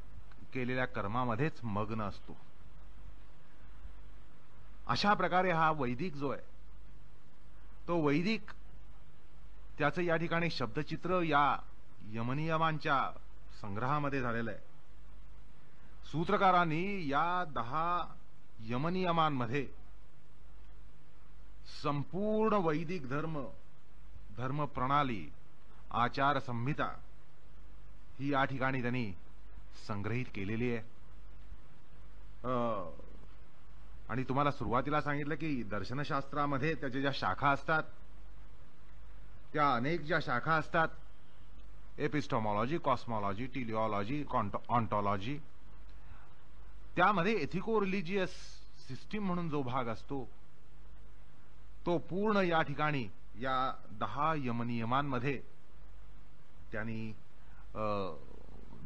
S2: केलेल्या कर्मामध्येच मग्न असतो. अशा प्रकारे हा वैदिक जो आहे तो वैदिक, त्याचं या ठिकाणी शब्दचित्र या यमनियमांच्या संग्रहामध्ये झालेलं आहे. सूत्रकारांनी या 10 यमनियमांमध्ये संपूर्ण वैदिक धर्म प्रणाली, आचार संहिता ही या ठिकाणी त्यांनी संग्रहित केलेली आहे. आणि तुम्हाला सुरुवातीला सांगितलं की दर्शनशास्त्रामध्ये त्याच्या ज्या शाखा असतात त्या अनेक ज्या शाखा असतात, एपिस्टोमॉलॉजी, कॉस्मॉलॉजी, टिलिओलॉजी, ऑन्टॉलॉजी, त्यामध्ये एथिको रिलिजियस सिस्टीम म्हणून जो भाग असतो तो पूर्ण या ठिकाणी या 10 यमनियमांमध्ये त्यांनी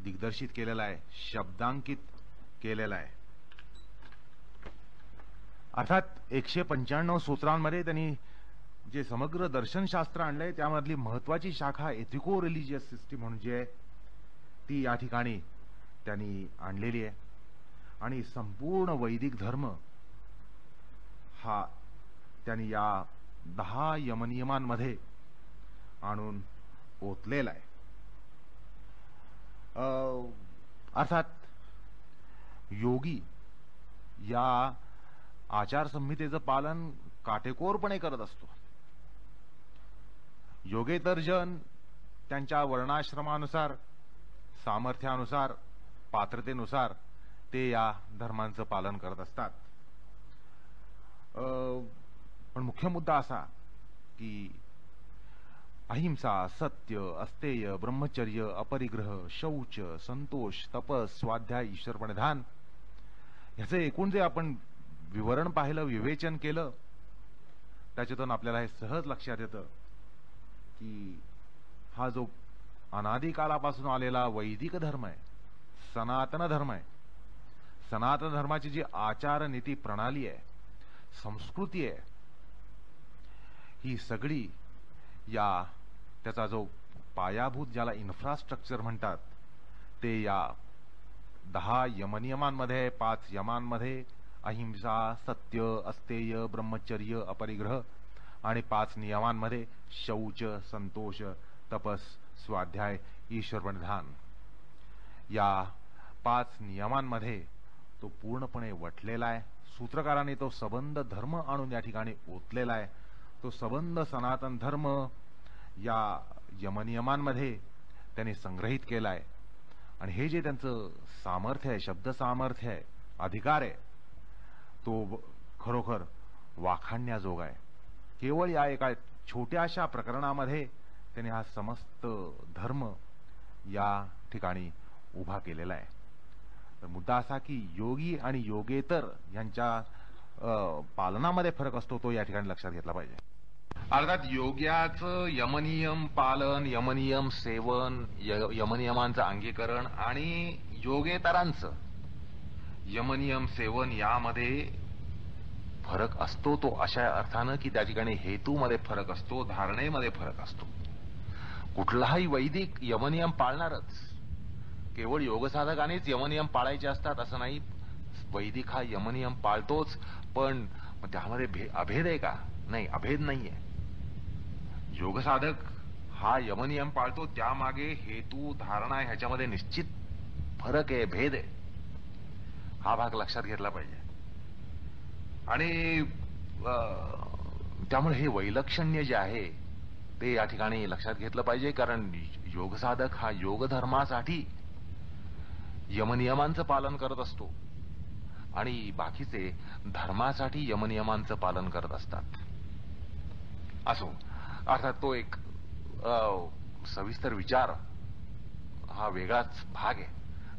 S2: दिग्दर्शित केलेला आहे, शब्दांकित केलेला आहे. अर्थात 195 सूत्रांमध्ये त्यांनी जे समग्र दर्शनशास्त्र आणलंय त्यामधली महत्वाची शाखा एथिको रिलिजियस सिस्टीम म्हणून जी आहे ती या ठिकाणी त्यांनी आणलेली आहे. आणि संपूर्ण वैदिक धर्म हा त्यांनी या 10 यमनियमांमध्ये आणून ओतलेला आहे. अर्थात योगी या आचारसंहितेचं पालन काटेकोरपणे करत असतो. योगेतर्जन त्यांच्या वर्णाश्रमानुसार, सामर्थ्यानुसार, पात्रतेनुसार ते या धर्मांचं पालन करत असतात. पण मुख्य मुद्दा असा की अहिंसा, सत्य, अस्तेय, ब्रह्मचर्य, अपरिग्रह, शौच, संतोष, तपस, स्वाध्याय, ईश्वर प्रणिधान ह्याचं एकूण जे आपण विवरण पाहिलं, विवेचन केलं, त्याच्यातून आपल्याला हे सहज लक्षात येतं की हा जो अनादिकालापासून आलेला वैदिक धर्म आहे, सनातन धर्म आहे, सनातन धर्माची जी आचार नीती प्रणाली आहे, संस्कृती आहे, ही सगळी या त्याचा जो पायाभूत ज्याला इन्फ्रास्ट्रक्चर म्हणतात ते या 10 यमनियमांमध्ये, 5 यमांमध्ये, अहिंसा, सत्य, अस्तेय, ब्रह्मचर्य, अपरिग्रह आणि 5 नियमांमध्ये शौच, संतोष, तपस, स्वाध्याय, ईश्वर प्रणिधान, या 5 नियमांमध्ये तो पूर्णपणे वटलेला आहे. सूत्रकारांनी तो सबंध धर्म आणून या ठिकाणी ओतलेला आहे. तो सबंध सनातन धर्म या यमनियमांमध्ये त्यांनी संग्रहित केला आहे. आणि हे जे त्यांचं सामर्थ्य आहे, शब्द सामर्थ्य आहे, अधिकार आहे, तो खरोखर वाखाणण्याजोगा आहे. केवळ या एका छोट्याशा प्रकरणामध्ये त्यांनी हा समस्त धर्म या ठिकाणी उभा केलेला आहे. तर मुद्दा असा की योगी आणि योगेतर यांच्या पालनामध्ये फरक असतो, तो या ठिकाणी लक्षात घेतला पाहिजे. अर्थात योग्याचं यमनियम पालन, यमनियम सेवन, यमनियमांचं अंगीकरण आणि योगेतरांचं यमनियम सेवन यामध्ये फरक असतो. तो अशा अर्थानं की त्या ठिकाणी हेतूमध्ये फरक असतो, धारणेमध्ये फरक असतो. कुठलाही वैदिक यमनियम पाळणारच. केवळ योगसाधकानेच यमनियम पाळायचे असतात असं नाही. वैदिक हा यमनियम पाळतोच, पण त्यामध्ये अभेद आहे का? नाही, अभेद नाहीये. योगसाधक हा यमनियम पाळतो, त्यामागे हेतू, धारणा ह्याच्यामध्ये निश्चित फरक आहे, भेद आहे. हा भाग लक्षात घेतला पाहिजे. आणि त्यामुळे हे वैलक्षण्य जे आहे ते या ठिकाणी लक्षात घेतलं पाहिजे. कारण योगसाधक हा योगधर्मासाठी यमनियमांचं पालन करत असतो, आणि बाकीचे धर्मासाठी यमनियमांचं पालन करत असतात. असो, अर्थात तो एक सविस्तर विचार हा वेगळाच भाग आहे.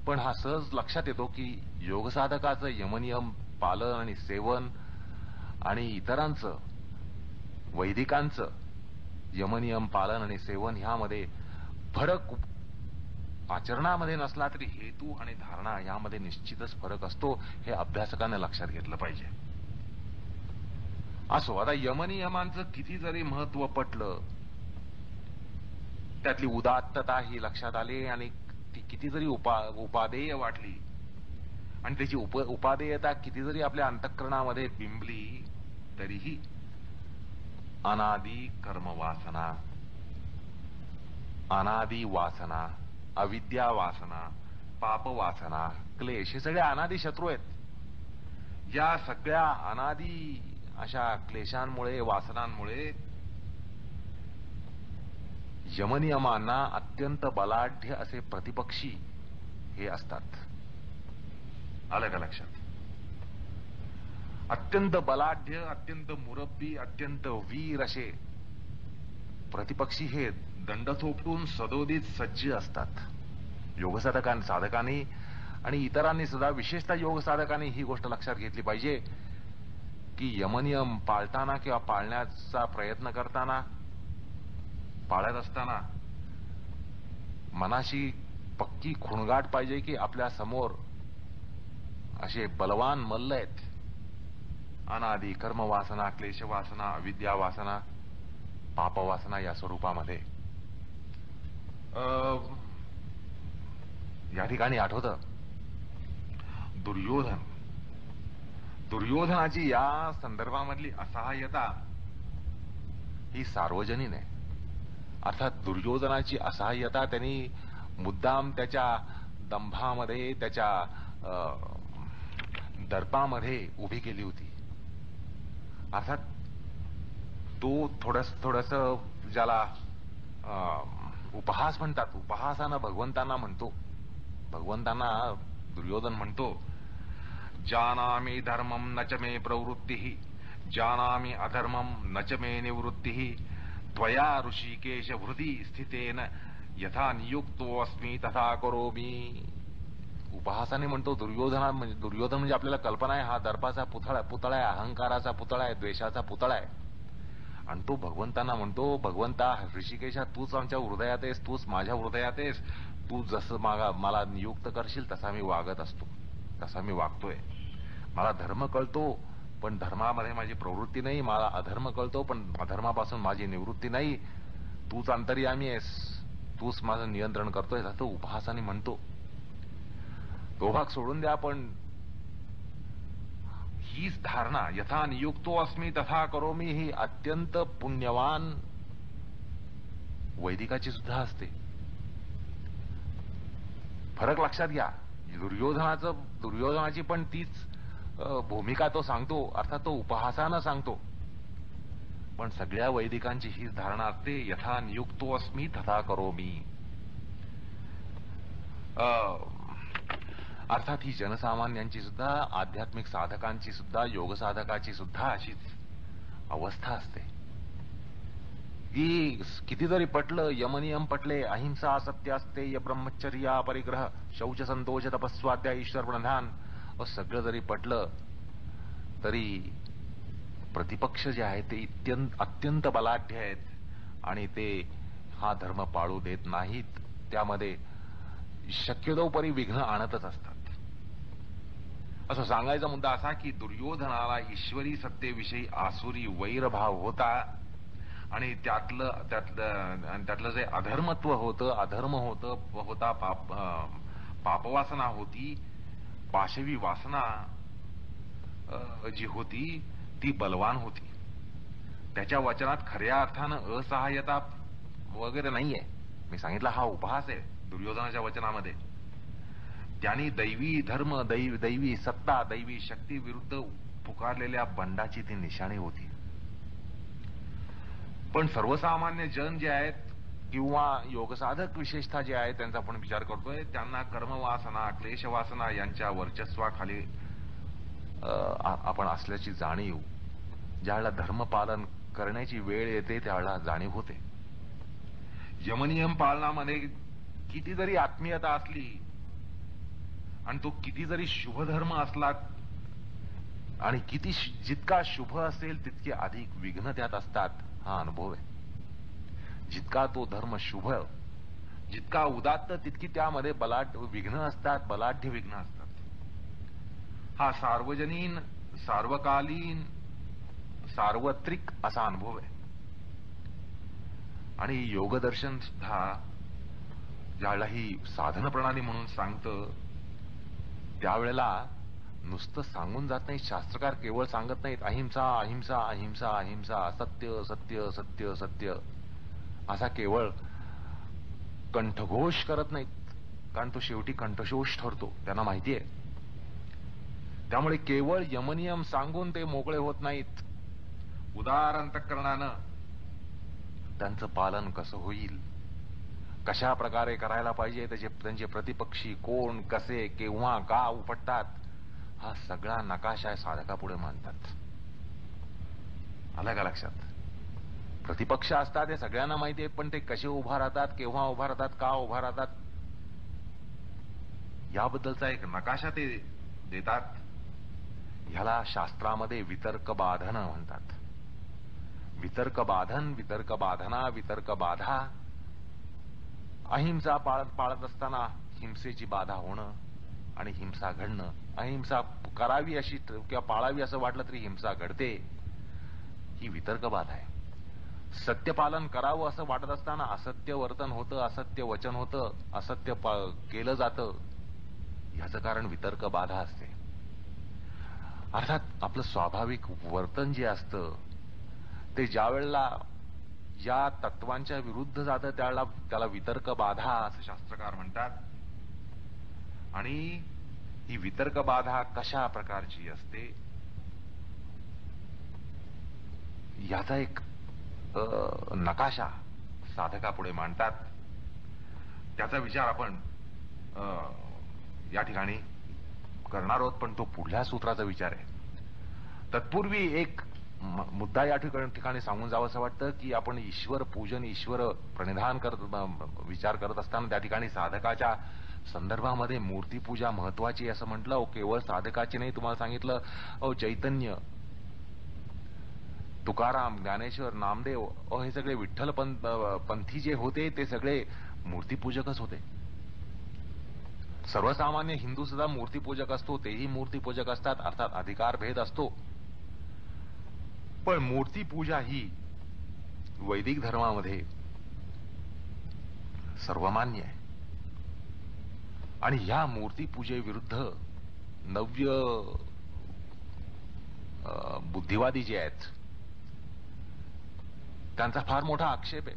S2: पण हा सहज लक्षात येतो की योगसाधकाचं यमनियम पालन आणि सेवन आणि इतरांचं वैदिकांचं यमनियम पालन आणि सेवन ह्यामध्ये फरक आचरणामध्ये नसला तरी हेतू आणि धारणा यामध्ये निश्चितच फरक असतो, हे अभ्यासकाने लक्षात घेतलं पाहिजे. असो, आता यमनियमांचं किती जरी महत्व पटलं, त्यातली उदात्तता ही लक्षात आली आणि ती किती जरी उपादेय वाटली आणि त्याची उपादेयता किती जरी आपल्या अंतःकरणामध्ये बिंबली, तरीही अनादि कर्मवासना, अनादि वासना, अविद्या वासना, पाप वासना, क्लेश हे सगळे अनादि शत्रू आहेत. या सगळ्या अनादि अशा क्लेशांमुळे, वासनांमुळे यमनियमांना अत्यंत बलाढ्य असे प्रतिपक्षी हे असतात. आलं का लक्षात? अत्यंत बलाढ्य, अत्यंत मुरब्बी, अत्यंत वीर असे प्रतिपक्षी हे दंड थोपटून सदोदित सज्ज असतात. साधकांनी आणि इतरांनी सुद्धा, विशेषतः योग साधकांनी ही गोष्ट लक्षात घेतली पाहिजे की यमनियम पाळताना किंवा पाळण्याचा प्रयत्न करताना, पाळत असताना मनाशी पक्की खुणगाट पाहिजे की आपल्या समोर असे बलवान मल्ल आहेत. अनादि कर्मवासना, क्लेशवासना, विद्यावासना, पापवासना या स्वरूपामध्ये. या ठिकाणी आठवतं दुर्योधनाची या संदर्भामधली असहाय्यता ही सार्वजनीन आहे. अर्थात दुर्योधनाची असहाय्यता त्यांनी मुद्दाम त्याच्या दंभामध्ये, त्याच्या दर्पामध्ये उभी केली होती. अर्थात तो थोडस ज्याला उपहास म्हणतात, उपहासानं भगवंतांना दुर्योधन म्हणतो, जानामि धर्मम न च मे प्रवृत्तिः, जानामि अधर्मम न च मे निवृत्तिः, त्वया ऋषिकेश हृदि स्थितेन यथा नियुक्तो अस्मि तथा करोमि. उपहासाने म्हणतो दुर्योधन म्हणजे आपल्याला कल्पना आहे हा दर्पाचा पुतळा आहे, अहंकाराचा पुतळा आहे, द्वेषाचा पुतळा आहे. आणि तो भगवंतांना म्हणतो, भगवंता ऋषिकेशा, तूच आमच्या हृदयात आहेस, तूच माझ्या हृदयात आहेस, तू जसं मला नियुक्त करशील तसा मी वागत असतो, तसा मी वागतोय. मला धर्म कळतो पण धर्मामध्ये माझी प्रवृत्ती नाही, मला अधर्म कळतो पण अधर्मापासून माझी निवृत्ती नाही. तूच अंतर्यामी आहेस, तूच माझं नियंत्रण करतोय, असं उपहासाने म्हणतो. तो भाग सोडून द्या, पण हीच धारणा यथा नियुक्तो अस्मि तथा करोमि ही अत्यंत पुण्यवान वैदिकाची सुद्धा असते. फरक लक्षात घ्या. दुर्योधनाची पण तीच भूमिका तो सांगतो, अर्थात तो उपहासानं सांगतो, पण सगळ्या वैदिकांची हीच धारणा असते, यथा नियुक्तो अस्मि तथा करोमि. अर्थात ही जनसामान्यांची सुद्धा, आध्यात्मिक साधकांची सुद्धा, योग साधकाची सुद्धा अशीच अवस्था असते की किती जरी पटलं, यमनियम पटले, अहिंसा, सत्यास्तेय, ब्रह्मचर्य, अपरिग्रह, शौच, संतोष, तपस्वाध्याय, ईश्वर प्रणिधान सगळं जरी पटलं तरी प्रतिपक्ष जे आहे ते अत्यंत बलाढ्य आहेत आणि ते हा धर्म पाळू देत नाहीत. त्यामध्ये शक्यतोपरी विघ्न आणतच असतात. असं सांगायचा मुद्दा असा की दुर्योधनाला ईश्वरी सत्तेविषयी आसुरी वैरभाव होता आणि त्यातलं जे अधर्मत्व होतं, अधर्म होता, पापवासना होती, पाशवी वासना जी होती ती बलवान होती. त्याच्या वचनात खऱ्या अर्थानं असहाय्यता वगैरे नाहीये. मी सांगितलं हा उपहास आहे दुर्योधनाच्या वचनामध्ये. त्यांनी दैवी धर्म, दैवी सत्ता, दैवी शक्ती विरुद्ध पुकारलेल्या बंडाची ती निशाणी होती. पण सर्वसामान्य जन जे आहेत किंवा योगसाधक विशेषतः जे आहेत त्यांचा आपण विचार करतोय, त्यांना कर्मवासना, क्लेशवासना यांच्या वर्चस्वाखाली आपण असल्याची जाणीव, ज्यावेळेला धर्मपालन करण्याची वेळ येते त्यावेळेला जाणीव होते. यमनियम पालनामध्ये किती जरी आत्मीयता असली आणि तो किती जरी शुभधर्म असला आणि जितका शुभ असेल तितके अधिक विघ्न त्यात असतात, हा अनुभव आहे. जितका तो धर्म शुभ, जितका उदात्त तितकी त्यामध्ये विघ्न असतात, बलाढ्य विघ्न असतात. हा सार्वजनीन, सार्वकालीन, सार्वत्रिक असा अनुभव आहे. आणि योगदर्शन सुद्धा ज्यावेळेला ही साधन प्रणाली म्हणून सांगतं त्यावेळेला नुसतं सांगून जात नाही. शास्त्रकार केवळ सांगत नाहीत अहिंसा अहिंसा अहिंसा अहिंसा, सत्य सत्य सत्य सत्य असा केवळ कंठघोष करत नाहीत, कारण तो शेवटी कंठशोष ठरतो, त्यांना माहिती आहे. त्यामुळे केवळ यमनियम सांगून ते मोकळे होत नाहीत. उदार अंतःकरणानं त्यांचं पालन कसं होईल, कशा प्रकारे करायला पाहिजे, त्यांचे प्रतिपक्षी कोण, कसे, केव्हा, का उपटतात, हा सगळा नकाशा साधकापुढे मांडतात. आलं का लक्षात? प्रतिपक्ष असतात हे सगळ्यांना माहिती आहे, पण ते कसे उभा राहतात, केव्हा उभा राहतात, का उभा राहतात, याबद्दलचा एक नकाशा ते देतात. ह्याला शास्त्रामध्ये वितर्क बाधन म्हणतात. वितर्क बाधन, वितर्क बाधना, वितर्क बाधा. अहिंसा पाळत असताना हिंसेची बाधा होणं आणि हिंसा घडणं, अहिंसा करावी अशी किंवा पाळावी असं वाटलं तरी हिंसा घडते, ही वितर्क बाधा आहे. सत्यपालन करावं असं वाटत असताना असत्य वर्तन होतं, असत्य वचन होतं, असत्य केलं जातं, ह्याचं कारण वितर्क बाधा असते. अर्थात आपलं स्वाभाविक वर्तन जे असतं ते ज्या वेळेला या तत्वांच्या विरुद्ध जातं त्यावेळेला त्याला वितर्क बाधा असं शास्त्रकार म्हणतात. आणि ही वितर्क बाधा कशा प्रकारची असते याचा एक नकाशा साधकापुढे मांडतात. त्याचा विचार आपण या ठिकाणी करणार आहोत, पण तो पुढल्या सूत्राचा विचार आहे. तत्पूर्वी एक मुद्दा या ठिकाणी सांगून जावं असं वाटतं की आपण ईश्वर पूजन, ईश्वर प्रणिधान विचार करत असताना त्या ठिकाणी साधकाच्या संदर्भामध्ये मूर्तीपूजा महत्वाची असं म्हटलं. केवळ साधकाची नाही, तुम्हाला सांगितलं चैतन्य, तुकाराम, ज्ञानेश्वर, नामदेव, हे सगळे विठ्ठल पंथी जे होते ते सगळे मूर्तीपूजकच होते. सर्वसामान्य हिंदू सुद्धा मूर्तीपूजक असतो, तेही मूर्तीपूजक असतात, अर्थात अधिकार भेद असतो. पण मूर्तीपूजा ही वैदिक धर्मामध्ये सर्वमान्य आहे. आणि ह्या मूर्तीपूजेविरुद्ध नव्य बुद्धिवादी जे आहेत त्यांचा फार मोठा आक्षेप आहे.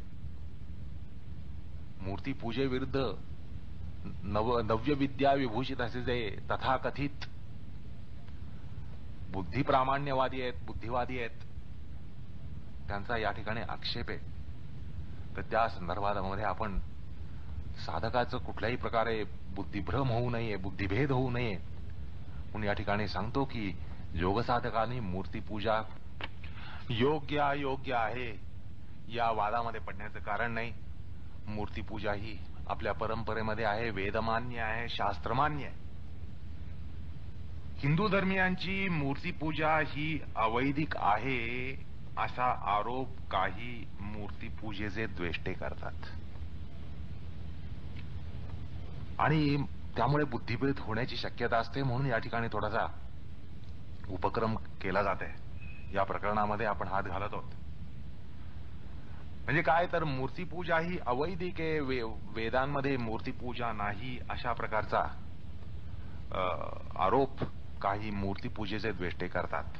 S2: मूर्तीपूजेविरुद्ध नव्य विद्या विभूषित असे जे तथाकथित बुद्धिप्रामाण्यवादी आहेत, बुद्धिवादी आहेत, त्यांचा या ठिकाणी आक्षेप आहे. तर त्या संदर्भामध्ये आपण साधकाचं कुठल्याही प्रकारे बुद्धिभ्रम होऊ नये, बुद्धिभेद होऊ नये म्हणून या ठिकाणी सांगतो की योगसाधकांनी मूर्तीपूजा योग्य अयोग्य आहे या वादामध्ये पडण्याचं कारण नाही. मूर्तीपूजा ही आपल्या परंपरेमध्ये आहे, वेदमान्य आहे, शास्त्रमान्य आहे. हिंदू धर्मियांची मूर्तीपूजा ही अवैदिक आहे असा आरोप काही मूर्तीपूजेचे द्वेष्टे करतात आणि त्यामुळे बुद्धिभेद होण्याची शक्यता असते. म्हणून या ठिकाणी थोडासा उपक्रम केला जात आहे. या प्रकरणामध्ये आपण हात घालत आहोत. म्हणजे काय तर मूर्तीपूजा ही अवैदिक आहे, वेदांमध्ये मूर्तीपूजा नाही अशा प्रकारचा आरोप काही मूर्तीपूजेचे द्वेष्टे करतात.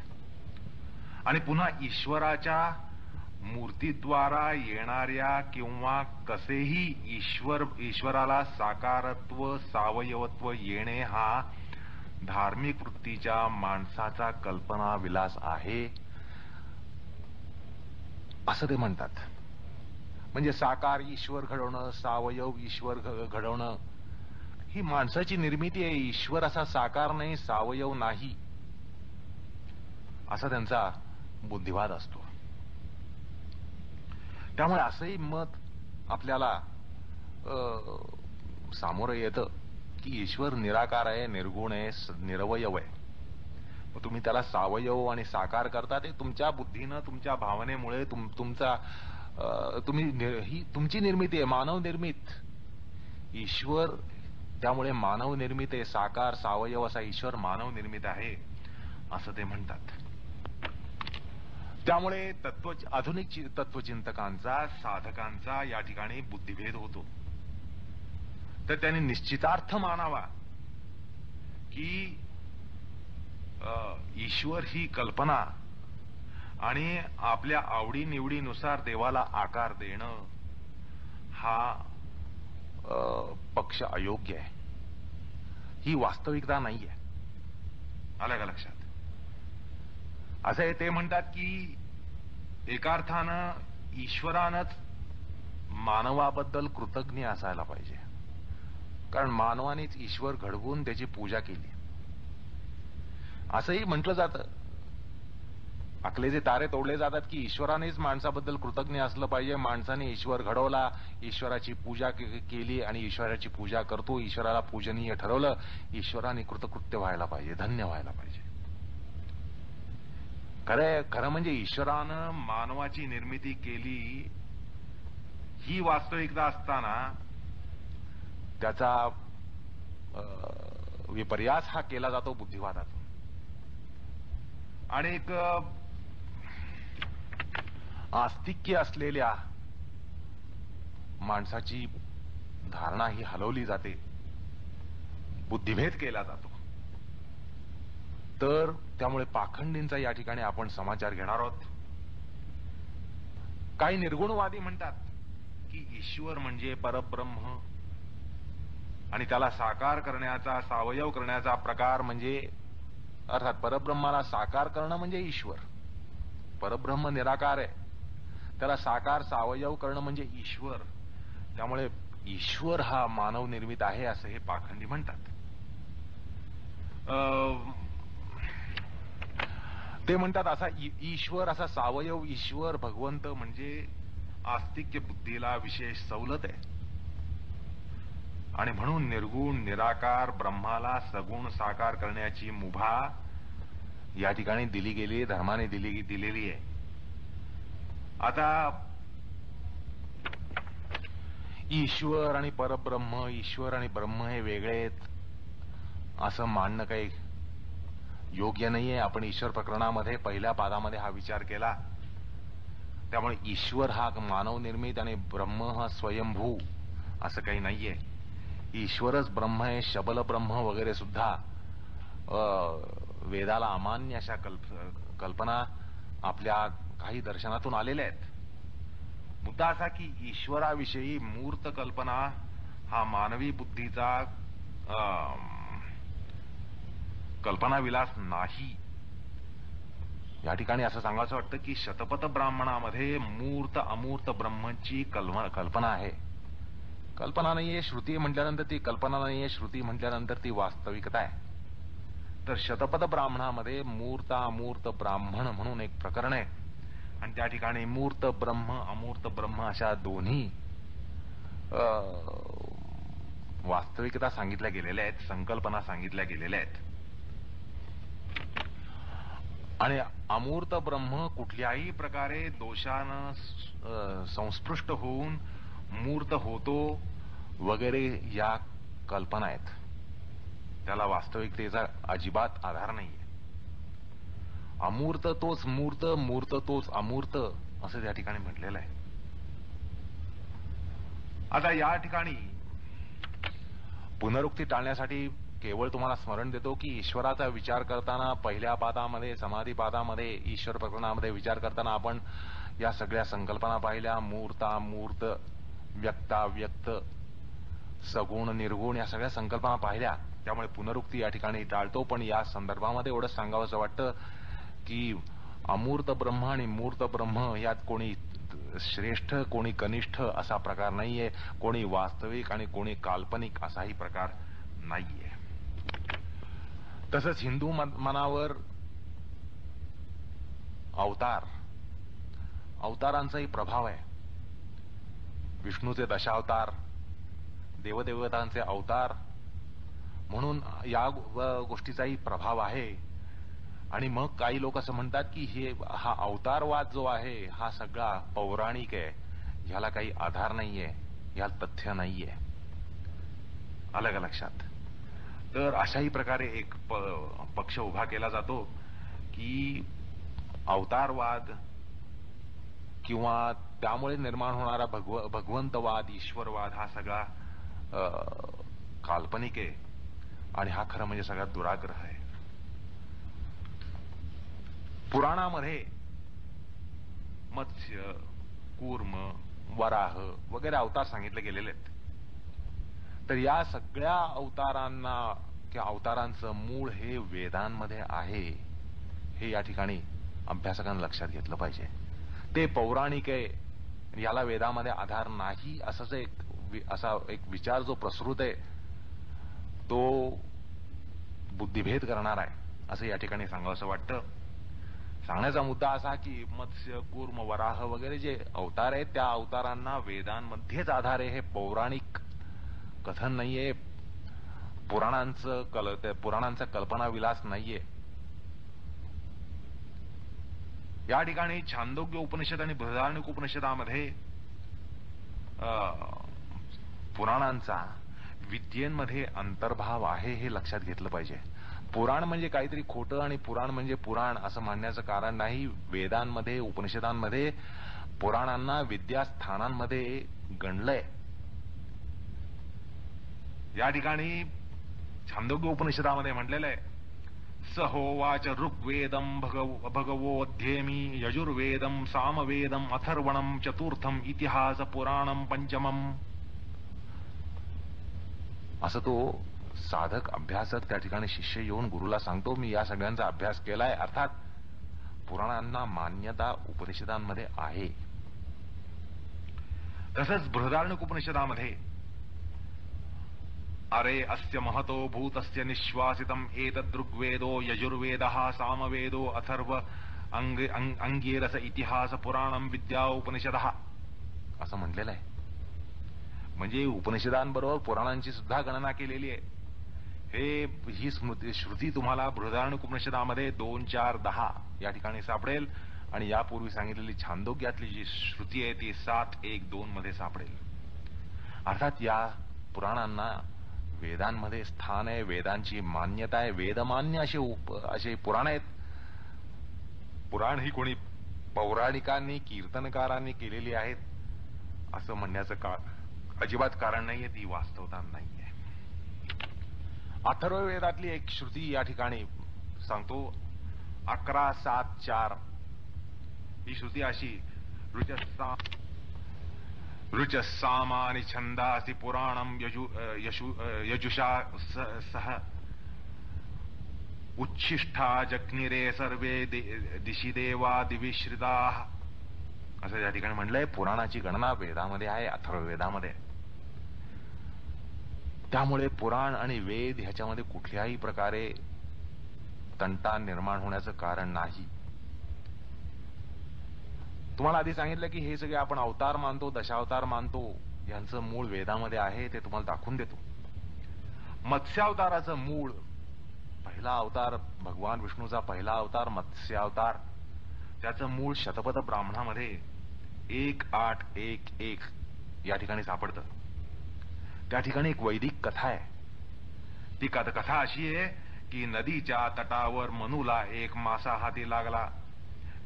S2: आणि पुन्हा ईश्वराच्या मूर्तीद्वारा येणाऱ्या किंवा कसेही ईश्वराला साकारत्व, सावयवत्व येणे हा धार्मिक वृत्तीच्या माणसाचा कल्पना विलास आहे असं ते म्हणतात. म्हणजे साकार ईश्वर घडवणं, सावयव ईश्वर घडवणं ही माणसाची निर्मिती आहे. ईश्वर असा साकार नाही, सावयव नाही. असा त्यांचा बुद्धिवाद असतो. त्यामुळे असंही मत आपल्याला सामोरं येतं की ईश्वर निराकार आहे, निर्गुण आहे, निरवयव आहे. मग तुम्ही त्याला सावयव आणि साकार करता ते तुमच्या बुद्धीनं, तुमच्या भावनेमुळे, ही तुमची निर्मिती आहे, मानव निर्मित ईश्वर. त्यामुळे मानव निर्मित आहे, साकार सावयव असा ईश्वर मानव निर्मित आहे असं ते म्हणतात. त्यामुळे आधुनिक तत्वचिंतकांचा, साधकांचा या ठिकाणी बुद्धिभेद होतो. तर त्यांनी निश्चितार्थ मानावा की ईश्वर ही कल्पना आणि आपल्या आवडीनिवडीनुसार देवाला आकार देणं हा पक्ष अयोग्य आहे. ही वास्तविकता नाहीये. आलं का लक्षात? असं आहे, ते म्हणतात की एका अर्थानं ईश्वरानंच मानवाबद्दल कृतज्ञ असायला पाहिजे, कारण मानवानेच ईश्वर घडवून त्याची पूजा केली. असंही म्हटलं जातं, अकलेचे तारे तोडले जातात की ईश्वरानेच माणसाबद्दल कृतज्ञ असलं पाहिजे. माणसाने ईश्वर घडवला, ईश्वराची पूजा केली आणि ईश्वराची पूजा करतो, ईश्वराला पूजनीय ठरवलं, ईश्वराने कृतकृत्य व्हायला पाहिजे, धन्य व्हायला पाहिजे. खरं म्हणजे ईश्वरानं मानवाची निर्मिती केली ही वास्तविकता असताना त्याचा विपर्यास हा केला जातो बुद्धिवादातून. आणि एक आस्तिक्य असलेल्या माणसाची धारणा ही हलवली जाते, बुद्धिभेद केला जातो. तर त्यामुळे पाखंडींचा या ठिकाणी आपण समाचार घेणार आहोत. काही निर्गुणवादी म्हणतात की ईश्वर म्हणजे परब्रह्म आणि त्याला साकार करण्याचा, सावयव करण्याचा प्रकार म्हणजे, अर्थात परब्रह्माला साकार करणं म्हणजे ईश्वर. परब्रह्म निराकार आहे, त्याला साकार सावयव करणं म्हणजे ईश्वर. त्यामुळे ईश्वर हा मानव निर्मित आहे असं हे पाखंडी म्हणतात. ते म्हणतात असा ईश्वर, असा सावयव ईश्वर भगवंत म्हणजे आस्तिक्य बुद्धीला विशेष सवलत आहे. आणि म्हणून निर्गुण निराकार ब्रह्माला सगुण साकार करण्याची मुभा या ठिकाणी दिली गेली, धर्माने दिलेली आहे. आता ईश्वर आणि परब्रह्म, ईश्वर आणि ब्रह्म हे वेगळे आहेत असं मानणं काही योग्य नाहीये. आपण ईश्वर प्रकरणामध्ये पहिल्या पादामध्ये हा विचार केला. त्यामुळे ईश्वर हा मानव निर्मित आणि ब्रह्म हा स्वयंभू असं काही नाहीये. ईश्वरच ब्रह्म आहे, शबल ब्रह्म वगैरे सुद्धा वेदाला अमान्य अशा कल्पना आपल्या काही दर्शनातून आलेल्या आहेत. मुद्दा असा की ईश्वराविषयी मूर्त कल्पना हा मानवी बुद्धीचा कल्पनाविलास नाही. या ठिकाणी असं सांगायचं वाटतं की शतपथ ब्राह्मणामध्ये मूर्त अमूर्त ब्रह्मची कल्पना आहे. कल्पना नाहीये, श्रुती म्हटल्यानंतर ती कल्पना नाहीये, श्रुती म्हटल्यानंतर ती वास्तविकता आहे. तर शतपथ ब्राह्मणामध्ये मूर्त अमूर्त ब्राह्मण म्हणून एक प्रकरण आहे आणि त्या ठिकाणी मूर्त ब्रह्म अमूर्त ब्रह्म अशा दोन्ही वास्तविकता सांगितल्या गेलेल्या आहेत, संकल्पना सांगितल्या गेलेल्या आहेत. आणि अमूर्त ब्रह्म कुठल्याही प्रकारे दोषानं संस्पृष्ट होऊन मूर्त होतो वगैरे या कल्पना आहेत. त्याला वास्तविकतेचा अजिबात आधार नाहीये. अमूर्त तोच मूर्त, मूर्त तोच अमूर्त असं त्या ठिकाणी म्हटलेलं आहे. आता या ठिकाणी पुनरुक्ती टाळण्यासाठी केवळ तुम्हाला स्मरण देतो की ईश्वराचा विचार करताना पहिल्या पादामध्ये, समाधी पादामध्ये, ईश्वर प्रकरणामध्ये विचार करताना आपण या सगळ्या संकल्पना पाहिल्या. मूर्तामूर्त, व्यक्ताव्यक्त, सगुण निर्गुण या सगळ्या संकल्पना पाहिल्या. त्यामुळे पुनरुक्ती या ठिकाणी टाळतो. पण या संदर्भामध्ये एवढंच सांगावंसं वाटतं की अमूर्त ब्रह्म आणि मूर्त ब्रह्म यात कोणी श्रेष्ठ कोणी कनिष्ठ असा प्रकार नाहीये. कोणी वास्तविक आणि कोणी काल्पनिक असाही प्रकार नाहीये. तसंच हिंदू मनावर अवतारांचाही प्रभाव आहे. विष्णूचे दशावतार, देवदेवतांचे अवतार म्हणून या गोष्टीचाही प्रभाव आहे. आणि मग काही लोक असं म्हणतात की हा अवतारवाद जो आहे हा सगळा पौराणिक आहे, ह्याला काही आधार नाहीये, ह्याला तथ्य नाहीये. आलं का लक्षात? तर अशाही प्रकारे एक पक्ष उभा केला जातो की अवतारवाद किंवा त्यामुळे निर्माण होणारा भगवंतवाद, ईश्वरवाद हा सगळा काल्पनिक आहे आणि हा खरं म्हणजे सगळ्यात दुराग्रह आहे. पुराणामध्ये मत्स्य, कूर्म, वराह वगैरे अवतार सांगितले गेलेले आहेत. तर या सगळ्या अवतारांना किंवा अवतारांचं मूळ हे वेदांमध्ये आहे, हे या ठिकाणी अभ्यासकांना लक्षात घेतलं पाहिजे. ते पौराणिक आहे, याला वेदामध्ये आधार नाही असा एक विचार जो प्रसृत आहे तो बुद्धिभेद करणार आहे असं या ठिकाणी सांगावं असं वाटतं. सांगण्याचा मुद्दा असा की मत्स्य, कूर्म, वराह वगैरे जे अवतार आहेत त्या अवतारांना वेदांमध्येच आधार आहे, हे पौराणिक कथन नाहीये, पुराणांचा कल्पनाविलास नाहीये. या ठिकाणी छांदोग्य उपनिषद आणि बृहदारण्यक उपनिषदामध्ये पुराणांचा विद्येमध्ये अंतर्भाव आहे हे लक्षात घेतलं पाहिजे. पुराण म्हणजे काहीतरी खोटं आणि पुराण म्हणजे पुराण असं म्हणण्याचं कारण नाही. वेदांमध्ये, उपनिषदांमध्ये पुराणांना विद्यास्थानांमध्ये गणलंय. या ठिकाणी छांदोग्य उपनिषदामध्ये म्हटलेलं आहे, स होवाच ऋग्वेदम भगवोऽध्येमी यजुर्वेदम सामवेदम अथर्वणम चतुर्थम इतिहास पुराणम पंचमम. असं तो साधक, अभ्यासक त्या ठिकाणी शिष्य येऊन गुरुला सांगतो, मी या सगळ्यांचा अभ्यास केलाय. अर्थात पुराणांना मान्यता उपनिषदांमध्ये आहे. तसंच बृहदारण्यक उपनिषदामध्ये अरे अस्य महतो भूतस्य निश्वासितम एतदृग्वेदो यजुर्वेदः सामवेदो अथर्व अंगीरस इतिहास पुराणम विद्या उपनिषदः असं म्हटलेलं आहे. म्हणजे उपनिषदांबरोबर पुराणांची सुद्धा गणना केलेली आहे. ही श्रुती तुम्हाला बृहदारण्यक उपनिषदामध्ये 2, 4, 10 या ठिकाणी सापडेल आणि यापूर्वी सांगितलेली छांदोग्यातली जी श्रुती आहे ती 7, 1, 2 मध्ये सापडेल. अर्थात या पुराणांना वेदांमध्ये स्थान आहे, वेदांची मान्यता आहे, वेदमान्य असे पुराण आहेत. पुराण ही कोणी पौराणिकांनी, कीर्तनकारांनी केलेली आहेत असं म्हणण्याचं अजिबात कारण नाहीये, ती वास्तवता नाहीये. अथर्ववेदातली एक श्रुती या ठिकाणी सांगतो, 11:7:4 ही श्रुती अशी, ऋचसामानि छंदासि पुराणम यजुषा सह उच्छिष्ठा जग्निरे सर्वे दिशि देवा दिविश्रिताः असं या ठिकाणी म्हणलंय. पुराणाची गणना वेदामध्ये आहे, अथर्ववेदामध्ये. त्यामुळे पुराण आणि वेद ह्याच्यामध्ये कुठल्याही प्रकारे तंटा निर्माण होण्याचं कारण नाही. तुम्हाला आधी सांगितलं की हे सगळे आपण अवतार मानतो, दशावतार मानतो, यांचं मूळ वेदामध्ये आहे, ते तुम्हाला दाखवून देतो. मत्स्यावताराचं मूळ, पहिला अवतार भगवान विष्णूचा पहिला अवतार मत्स्यावतार, त्याचं मूळ शतपथ ब्राह्मणामध्ये 1:8:1:1 या ठिकाणी सापडतं. त्या ठिकाणी एक वैदिक कथा आहे. ती कथा अशी आहे की नदीच्या तटावर मनूला एक मासा हाती लागला.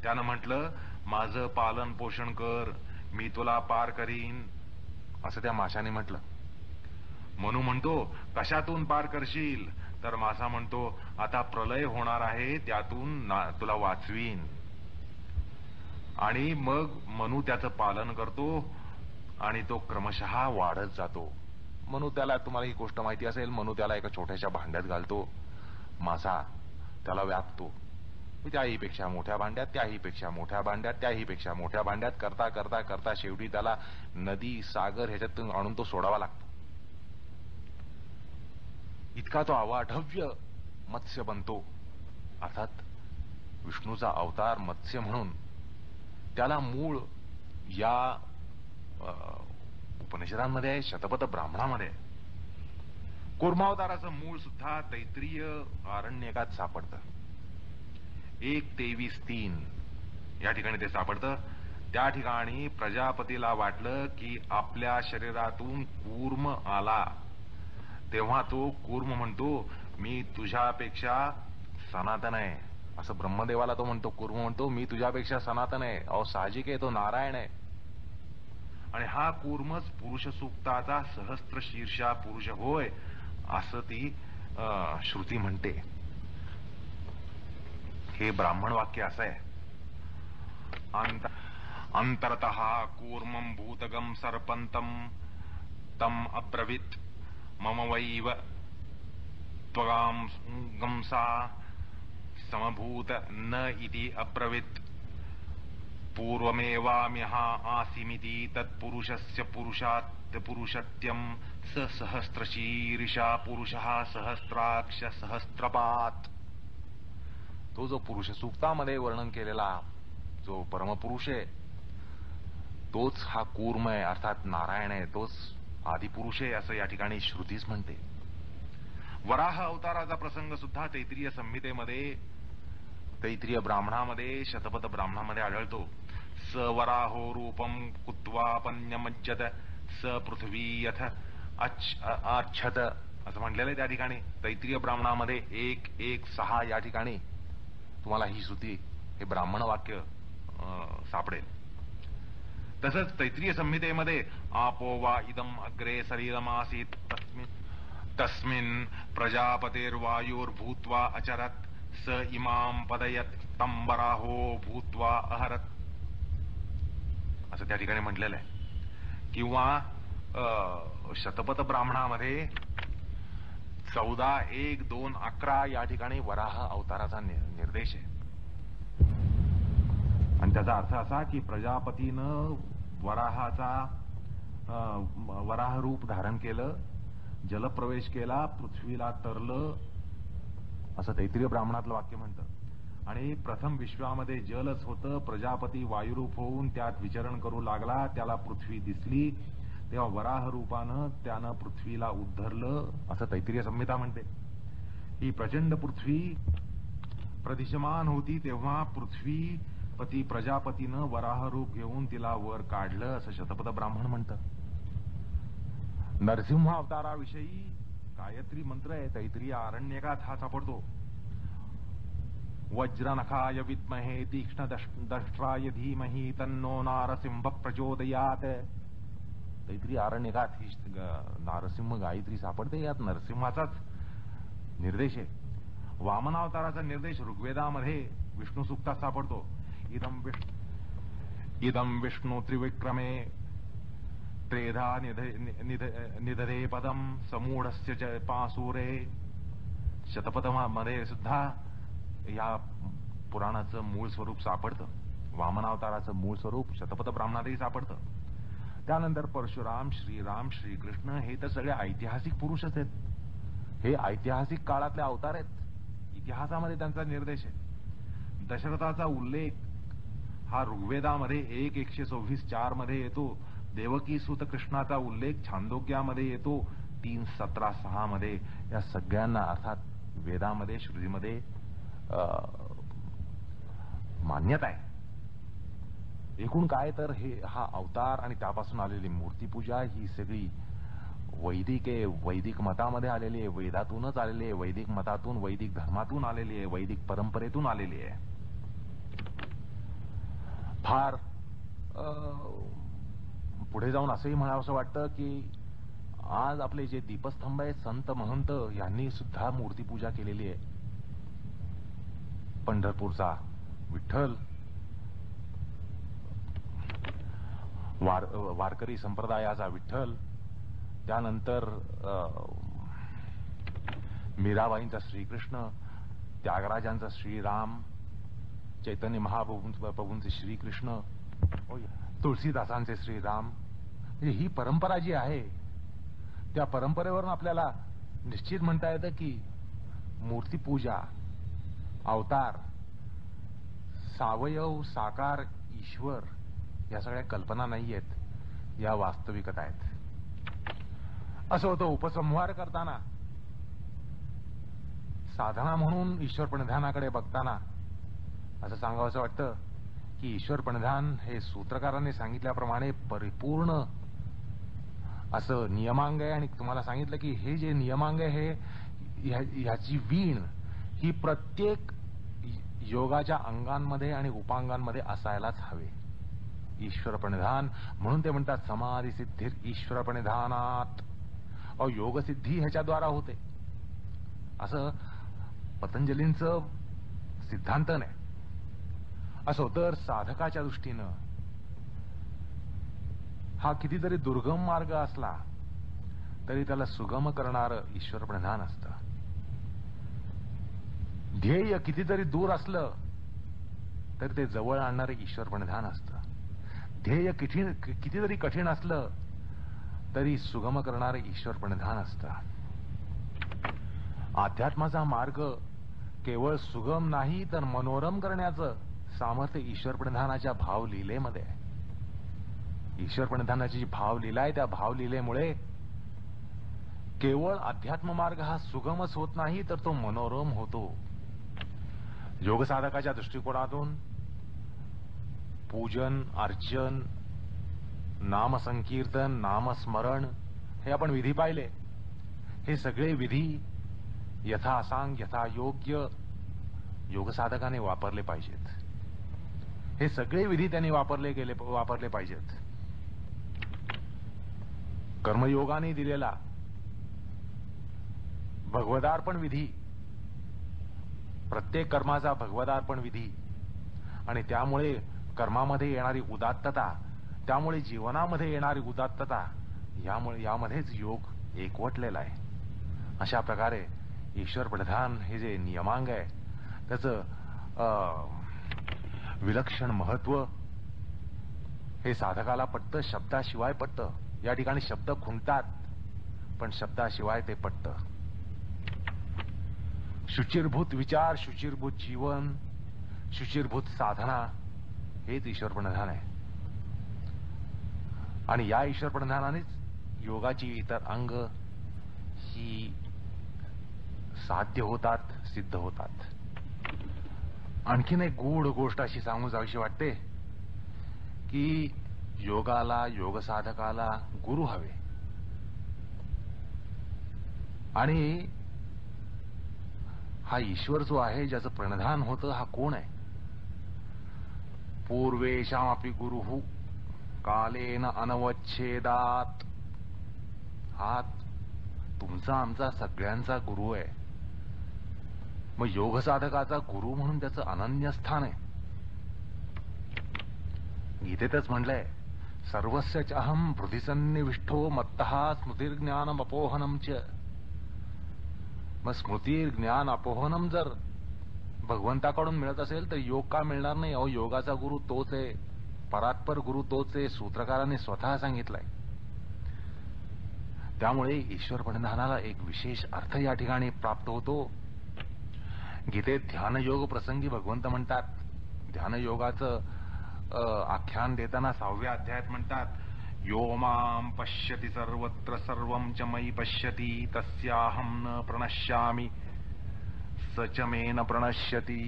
S2: त्यानं म्हटलं, माझं पालन पोषण कर, मी तुला पार करीन, असं त्या माशाने म्हटलं. मनू म्हणतो, कशातून पार करशील? तर मासा म्हणतो, आता प्रलय होणार आहे, त्यातून तुला वाचवीन. आणि मग मनू त्याचं पालन करतो आणि तो क्रमशः वाढत जातो. मनू त्याला, तुम्हाला ही गोष्ट माहिती असेल, मनू त्याला एका छोट्याशा भांड्यात घालतो. मासा त्याला व्यापतो. त्याही पेक्षा मोठ्या भांड्यात, त्याही पेक्षा मोठ्या भांड्यात, त्याही पेक्षा मोठ्या भांड्यात करता करता करता शेवटी त्याला नदी, सागर ह्याच्यातून आणून तो सोडावा लागतो. इतका तो अवाढव्य मत्स्य बनतो. अर्थात विष्णूचा अवतार मत्स्य म्हणून त्याला मूळ या उपनिषदांमध्ये आहे, शतपथ ब्राह्मणामध्ये आहे. कूर्मावताराचं मूळ सुद्धा तैत्रीय आरण्यकात सापडतं. 1:23:3 या ठिकाणी ते सापडतं. त्या ठिकाणी प्रजापतीला वाटलं की आपल्या शरीरातून कूर्म आला, तेव्हा तो कूर्म म्हणतो मी तुझ्यापेक्षा सनातन आहे, असं ब्रह्मदेवाला तो म्हणतो. कूर्म म्हणतो मी तुझ्यापेक्षा सनातन आहे. अहो साहजिक आहे, तो नारायण आहे. आणि हा कूर्मच पुरुष सूक्ताचा सहस्त्र शीर्षा पुरुष होय असं ती श्रुती म्हणते. हे ब्राह्मण वाक्य असं आहे. अंतरतः कूर्मं भूतगम सर्पंतम तम अब्रवीत मम वैव त्वगाम गंसा समभूत न इति अब्रवीत पूर्वमेवाम्यहा आसिमिति तत्पुरुषस्य पुरुषात् पुरुषत्यम स सहस्रशीर्षा पुरुषः सहस्राक्ष सहस्त्रपात. तो जो पुरुष सूक्तामध्ये वर्णन केलेला जो परमपुरुष आहे तोच हा कूर्म आहे, अर्थात नारायण आहे, तोच आदिपुरुष आहे असं या ठिकाणी श्रुतीच म्हणते. वराह अवताराचा प्रसंग सुद्धा तैत्रीय संहितेमध्ये, तैत्रीय ब्राह्मणामध्ये, शतपथ ब्राह्मणामध्ये आढळतो. स वराहो रूपम कुत्वापन्यमज्जत स पृथ्वी यथ अच्छत असं म्हटलेलं आहे त्या ठिकाणी. तैत्रीय ब्राह्मणामध्ये 1:1:6 या ठिकाणी तुम्हाला ही श्रुती, हे ब्राह्मण वाक्य सापडेल. तसंच तैत्रीय संहितेमध्ये आपो वा इदम अग्रे शरीरमासीत तस्मिन् प्रजापतिर्वायुर्भूत्वा अचरत स इमाम पदयत तम वराहो भूत्वा अहरत असं त्या ठिकाणी म्हटलेलं आहे. किंवा शतपथ ब्राह्मणामध्ये 14:1:2:11 या ठिकाणी वराह अवताराचा निर्देश आहे. आणि त्याचा अर्थ असा की प्रजापतीनं वराह रूप धारण केलं, जलप्रवेश केला, पृथ्वीला तरलं असं तैत्रीय ब्राह्मणातलं वाक्य म्हणतं. आणि प्रथम विश्वामध्ये जलच होतं, प्रजापती वायुरूप होऊन त्यात विचरण करू लागला, त्याला पृथ्वी दिसली, तेव्हा वराह रूपानं त्यानं पृथ्वीला उद्धरलं असं तैत्रीय संहिता म्हणते. ही प्रचंड पृथ्वी प्रदिशमान होती तेव्हा पृथ्वीपती प्रजापतीनं वराह रूप घेऊन तिला वर काढलं असं शतपथ ब्राह्मण म्हणतं. नरसिंह अवताराविषयी गायत्री मंत्र आहे, तैत्रीय आरण्यकात हा सापडतो. वज्रनखाय विद्महे तीक्ष्ण दष्ट्राय धीमहि तन्नो नारसिंह प्रचोदयात. तैत्रीय आरण्यकात ही नारसिंह गायत्री सापडते. यात नरसिंहाचाच निर्देश आहे. वामनावताराचा निर्देश ऋग्वेदामध्ये विष्णू सूक्तात सापडतो. इदम विष्णू त्रिविक्रमे त्रेधा निधरे पदम समूढस्य च पासूरे. शतपथमध्ये सुद्धा या पुराणाचं मूळ स्वरूप सापडतं. वामनावताराचं मूळ स्वरूप शतपथ ब्राह्मणातही सापडतं. त्यानंतर परशुराम, श्रीराम, श्रीकृष्ण हे तर सगळे ऐतिहासिक पुरुषच आहेत. हे ऐतिहासिक काळातले अवतार आहेत. इतिहासामध्ये त्यांचा निर्देश आहे. दशरथाचा उल्लेख हा ऋग्वेदामध्ये 1:126:4 मध्ये येतो. देवकी सुत कृष्णाचा उल्लेख छांदोग्यामध्ये येतो 3:17:6 मध्ये. या सगळ्यांना अर्थात वेदामध्ये, श्रुतीमध्ये मान्यता आहे. एकूण काय तर हा अवतार आणि त्यापासून आलेली मूर्तीपूजा ही सगळी वैदिक आहे, वैदिक मतामध्ये आलेली आहे, वेदातूनच आलेली आहे, वैदिक मतातून, वैदिक धर्मातून आलेली आहे, वैदिक परंपरेतून आलेली आहे. फार पुढे जाऊन असंही म्हणावंसं वाटतं की आज आपले जे दीपस्तंभ आहेत, संत महंत यांनी सुद्धा मूर्तीपूजा केलेली आहे. पंढरपूरचा विठ्ठल, वारकरी संप्रदायाचा विठ्ठल, त्यानंतर मीराबाईंचा श्रीकृष्ण, त्यागराजांचा श्रीराम, चैतन्य महाप्रभूंचे श्रीकृष्ण, तुळशीदासांचे श्रीराम. म्हणजे ही परंपरा जी आहे त्या परंपरेवरून आपल्याला निश्चित म्हणता येतं की मूर्तीपूजा, अवतार सावयव साकार ईश्वर या सगळ्या कल्पना नाही आहेत, या वास्तविकता आहेत. असं होतं. उपसंहार करताना, साधना म्हणून ईश्वर प्रणिधानाकडे बघताना असं सांगावंसं वाटतं की ईश्वर प्रणिधान हे सूत्रकारांनी सांगितल्याप्रमाणे परिपूर्ण असं नियमांग आहे. आणि तुम्हाला सांगितलं की हे जे नियमांग आहे हे ह्याची वीण ही प्रत्येक योगाच्या अंगांमध्ये आणि उपांगांमध्ये असायलाच हवे. ईश्वर प्रणिधान म्हणून ते म्हणतात समाधी सिद्धीर ईश्वर प्रणिधानात. योगसिद्धी ह्याच्याद्वारा होते असं पतंजलींचं सिद्धांत नाही. असो तर साधकाच्या दृष्टीनं हा कितीतरी दुर्गम मार्ग असला तरी त्याला सुगम करणारं ईश्वर प्रणिधान असतं. ध्येय कितीतरी दूर असलं तरी ते जवळ आणणारे ईश्वर प्रणिधान असतं. ध्येय कितीतरी कठीण असलं तरी सुगम करणारे ईश्वर प्रणिधान असतं. अध्यात्माचा मार्ग केवळ सुगम नाही तर मनोरम करण्याचं सामर्थ्य ईश्वर प्रणिधानाच्या भावलीलेमध्ये आहे. ईश्वर प्रणिधानाची जी भावलीला आहे त्या भावलीलेमुळे केवळ अध्यात्म मार्ग हा सुगमच होत नाही तर तो मनोरम होतो. योगसाधकाच्या दृष्टिकोनातून पूजन, अर्चन, नामसंकीर्तन, नामस्मरण हे आपण विधी पाहिले. हे सगळे विधी यथासांग यथा योग्य योगसाधकाने वापरले पाहिजेत. हे सगळे विधी त्यांनी वापरले पाहिजेत. कर्मयोगाने दिलेला भगवदार्पण विधी, प्रत्येक कर्माचा भगवदार्पण विधी आणि त्यामुळे कर्मामध्ये येणारी उदात्तता, त्यामुळे जीवनामध्ये येणारी उदात्तता, यामध्येच योग एकवटलेला आहे. अशा प्रकारे ईश्वर प्रणिधान हे जे नियमांग आहे त्याचं विलक्षण महत्व हे साधकाला पटतं, शब्दाशिवाय पटतं. या ठिकाणी शब्द खुंटतात पण शब्दाशिवाय ते पटतं. शुचिर्भूत विचार, शुचिर्भूत जीवन, शुचिर्भूत साधना हेच ईश्वर प्रणिधान आहे. आणि या ईश्वर प्रणिधानानेच योगाची इतर अंग ही साध्य होतात, सिद्ध होतात. आणखीन एक गूढ गोष्ट अशी सांगू जावीशी वाटते की योगाला, योग साधकाला गुरु हवे. आणि हा ईश्वर जो आहे ज्याचं प्रणिधान होतं हा कोण आहे? पूर्वेशामपि गुरुः कालेन अनवच्छेदात. हा तुमचा आमचा सगळ्यांचा गुरु आहे. मग योग साधकाचा गुरु म्हणून त्याचं अनन्य स्थान आहे. गीतेतच म्हटलंय सर्वस्य च अहम हृदिसन्निविष्टो मत्तः स्मृतिर्ज्ञानम अपोहनम च. मग स्मृती ज्ञान अपोहनम जर भगवंताकडून मिळत असेल तर योग का मिळणार नाही? अहो योगाचा गुरु तोच आहे, परात्पर गुरु तोच आहे, सूत्रकारांनी स्वतः सांगितलंय. त्यामुळे ईश्वर प्रणिधानाला एक विशेष अर्थ या ठिकाणी प्राप्त होतो. गीतेत ध्यानयोग प्रसंगी भगवंत म्हणतात, ध्यानयोगाचं आख्यान देताना 6व्या अध्यायात म्हणतात, यो मां पश्यति सर्वत्र सर्वं च मयि पश्यति तस्याहं न प्रणश्यामि स च मे न प्रणश्यति.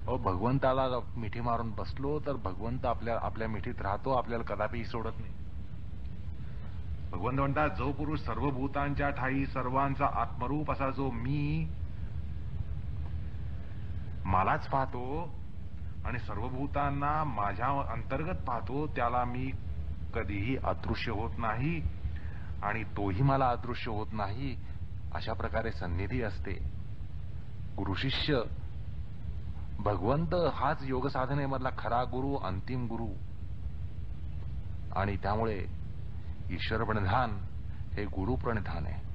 S2: भगवंताला मिठी मारून बसलो तर भगवंत आपल्या मिठीत राहतो, आपल्याला कदापि सोडत नाही. भगवंत म्हणतात जो पुरुष सर्व भूतांच्या ठाई सर्वांचा आत्मरूप असा जो मी मलाच पाहतो आणि सर्व भूतांना माझ्या अंतर्गत पाहतो त्याला मी कधीही अदृश्य होत नाही आणि तोही मला अदृश्य होत नाही. अशा प्रकारे सन्निधी असते. गुरु शिष्य भगवंत हाच योग साधनेमधला खरा गुरु, अंतिम गुरु. आणि त्यामुळे ईश्वर प्रणिधान हे गुरु प्रणिधान आहे.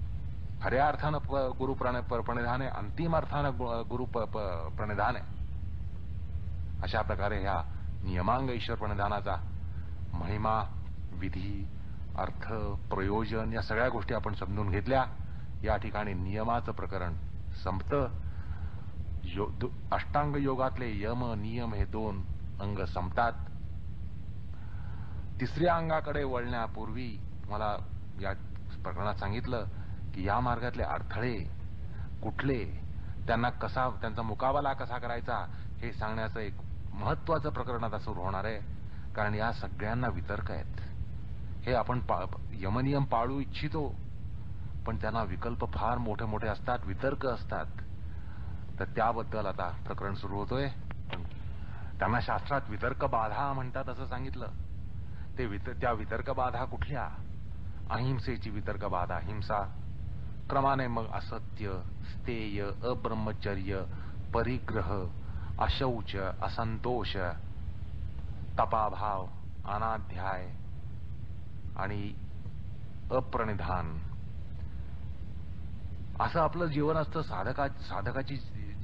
S2: खऱ्या अर्थानं गुरु प्रणिधान आहे, अंतिम अर्थानं गुरु प्रणिधान आहे. अशा प्रकारे ह्या नियमांग ईश्वर प्रणिधानाचा महिमा, विधी, अर्थ, प्रयोजन या सगळ्या गोष्टी आपण समजून घेतल्या. या ठिकाणी नियमाचं प्रकरण संपतं. अष्टांग योगातले यम नियम हे 2 अंग संपतात. तिसऱ्या अंगाकडे वळण्यापूर्वी मला या प्रकरणात सांगितलं की या मार्गातले अडथळे कुठले, त्यांचा मुकाबला कसा करायचा हे सांगण्याचं एक महत्वाचं प्रकरण आता सुरू होणार आहे. कारण या सगळ्यांना वितर्क आहेत. हे आपण यमनियम पाळू इच्छितो, पण त्यांना विकल्प फार मोठे मोठे असतात, वितर्क असतात. तर त्याबद्दल आता प्रकरण सुरू होतोय. त्यांना शास्त्रात वितर्क बाधा म्हणतात असं सांगितलं. त्या वितर्क बाधा कुठल्या? अहिंसेची वितर्क बाधा, हिंसा. क्रमाने मग असत्य, स्थेय, अब्रह्मचर्य, परिग्रह, अशौच, असंतोष, तपाभाव, अनाध्याय आणि अप्रणिधान. असं आपलं जीवन असतं. साधकाची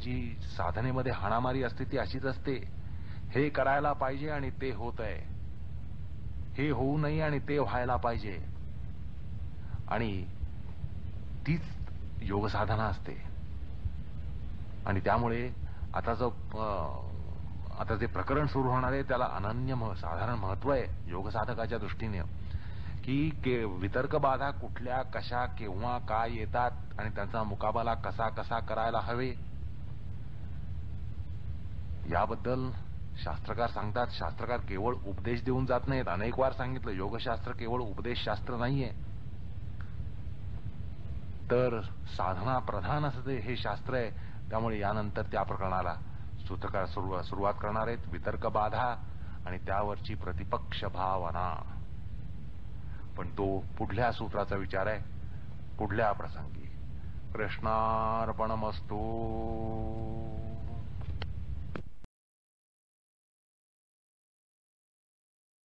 S2: जी साधनेमध्ये हाणामारी असते ती अशीच असते. हे करायला पाहिजे आणि ते होत आहे, हे होऊ नये आणि ते व्हायला पाहिजे. आणि तीच योग साधना असते. आणि त्यामुळे आता जे प्रकरण सुरू होणार आहे त्याला अनन्य साधारण महत्व आहे योग साधकाच्या दृष्टीने. की वितर्क बाधा कुठल्या, कशा, केव्हा, काय येतात आणि त्यांचा मुकाबला कसा कसा करायला हवे याबद्दल शास्त्रकार सांगतात. शास्त्रकार केवळ उपदेश देऊन जात नाहीत. अनेक वार सांगितलं, योगशास्त्र केवळ उपदेशशास्त्र नाहीये, तर साधना प्रधान असं हे शास्त्र आहे. त्यामुळे यानंतर त्या प्रकरणाला सूत्रकार सुरुवात करणार आहेत. वितर्क बाधा आणि त्यावरची प्रतिपक्ष भावना. पण तो पुढल्या सूत्राचा विचार आहे पुढल्या प्रसंगी. कृष्णार्पणमस्तु.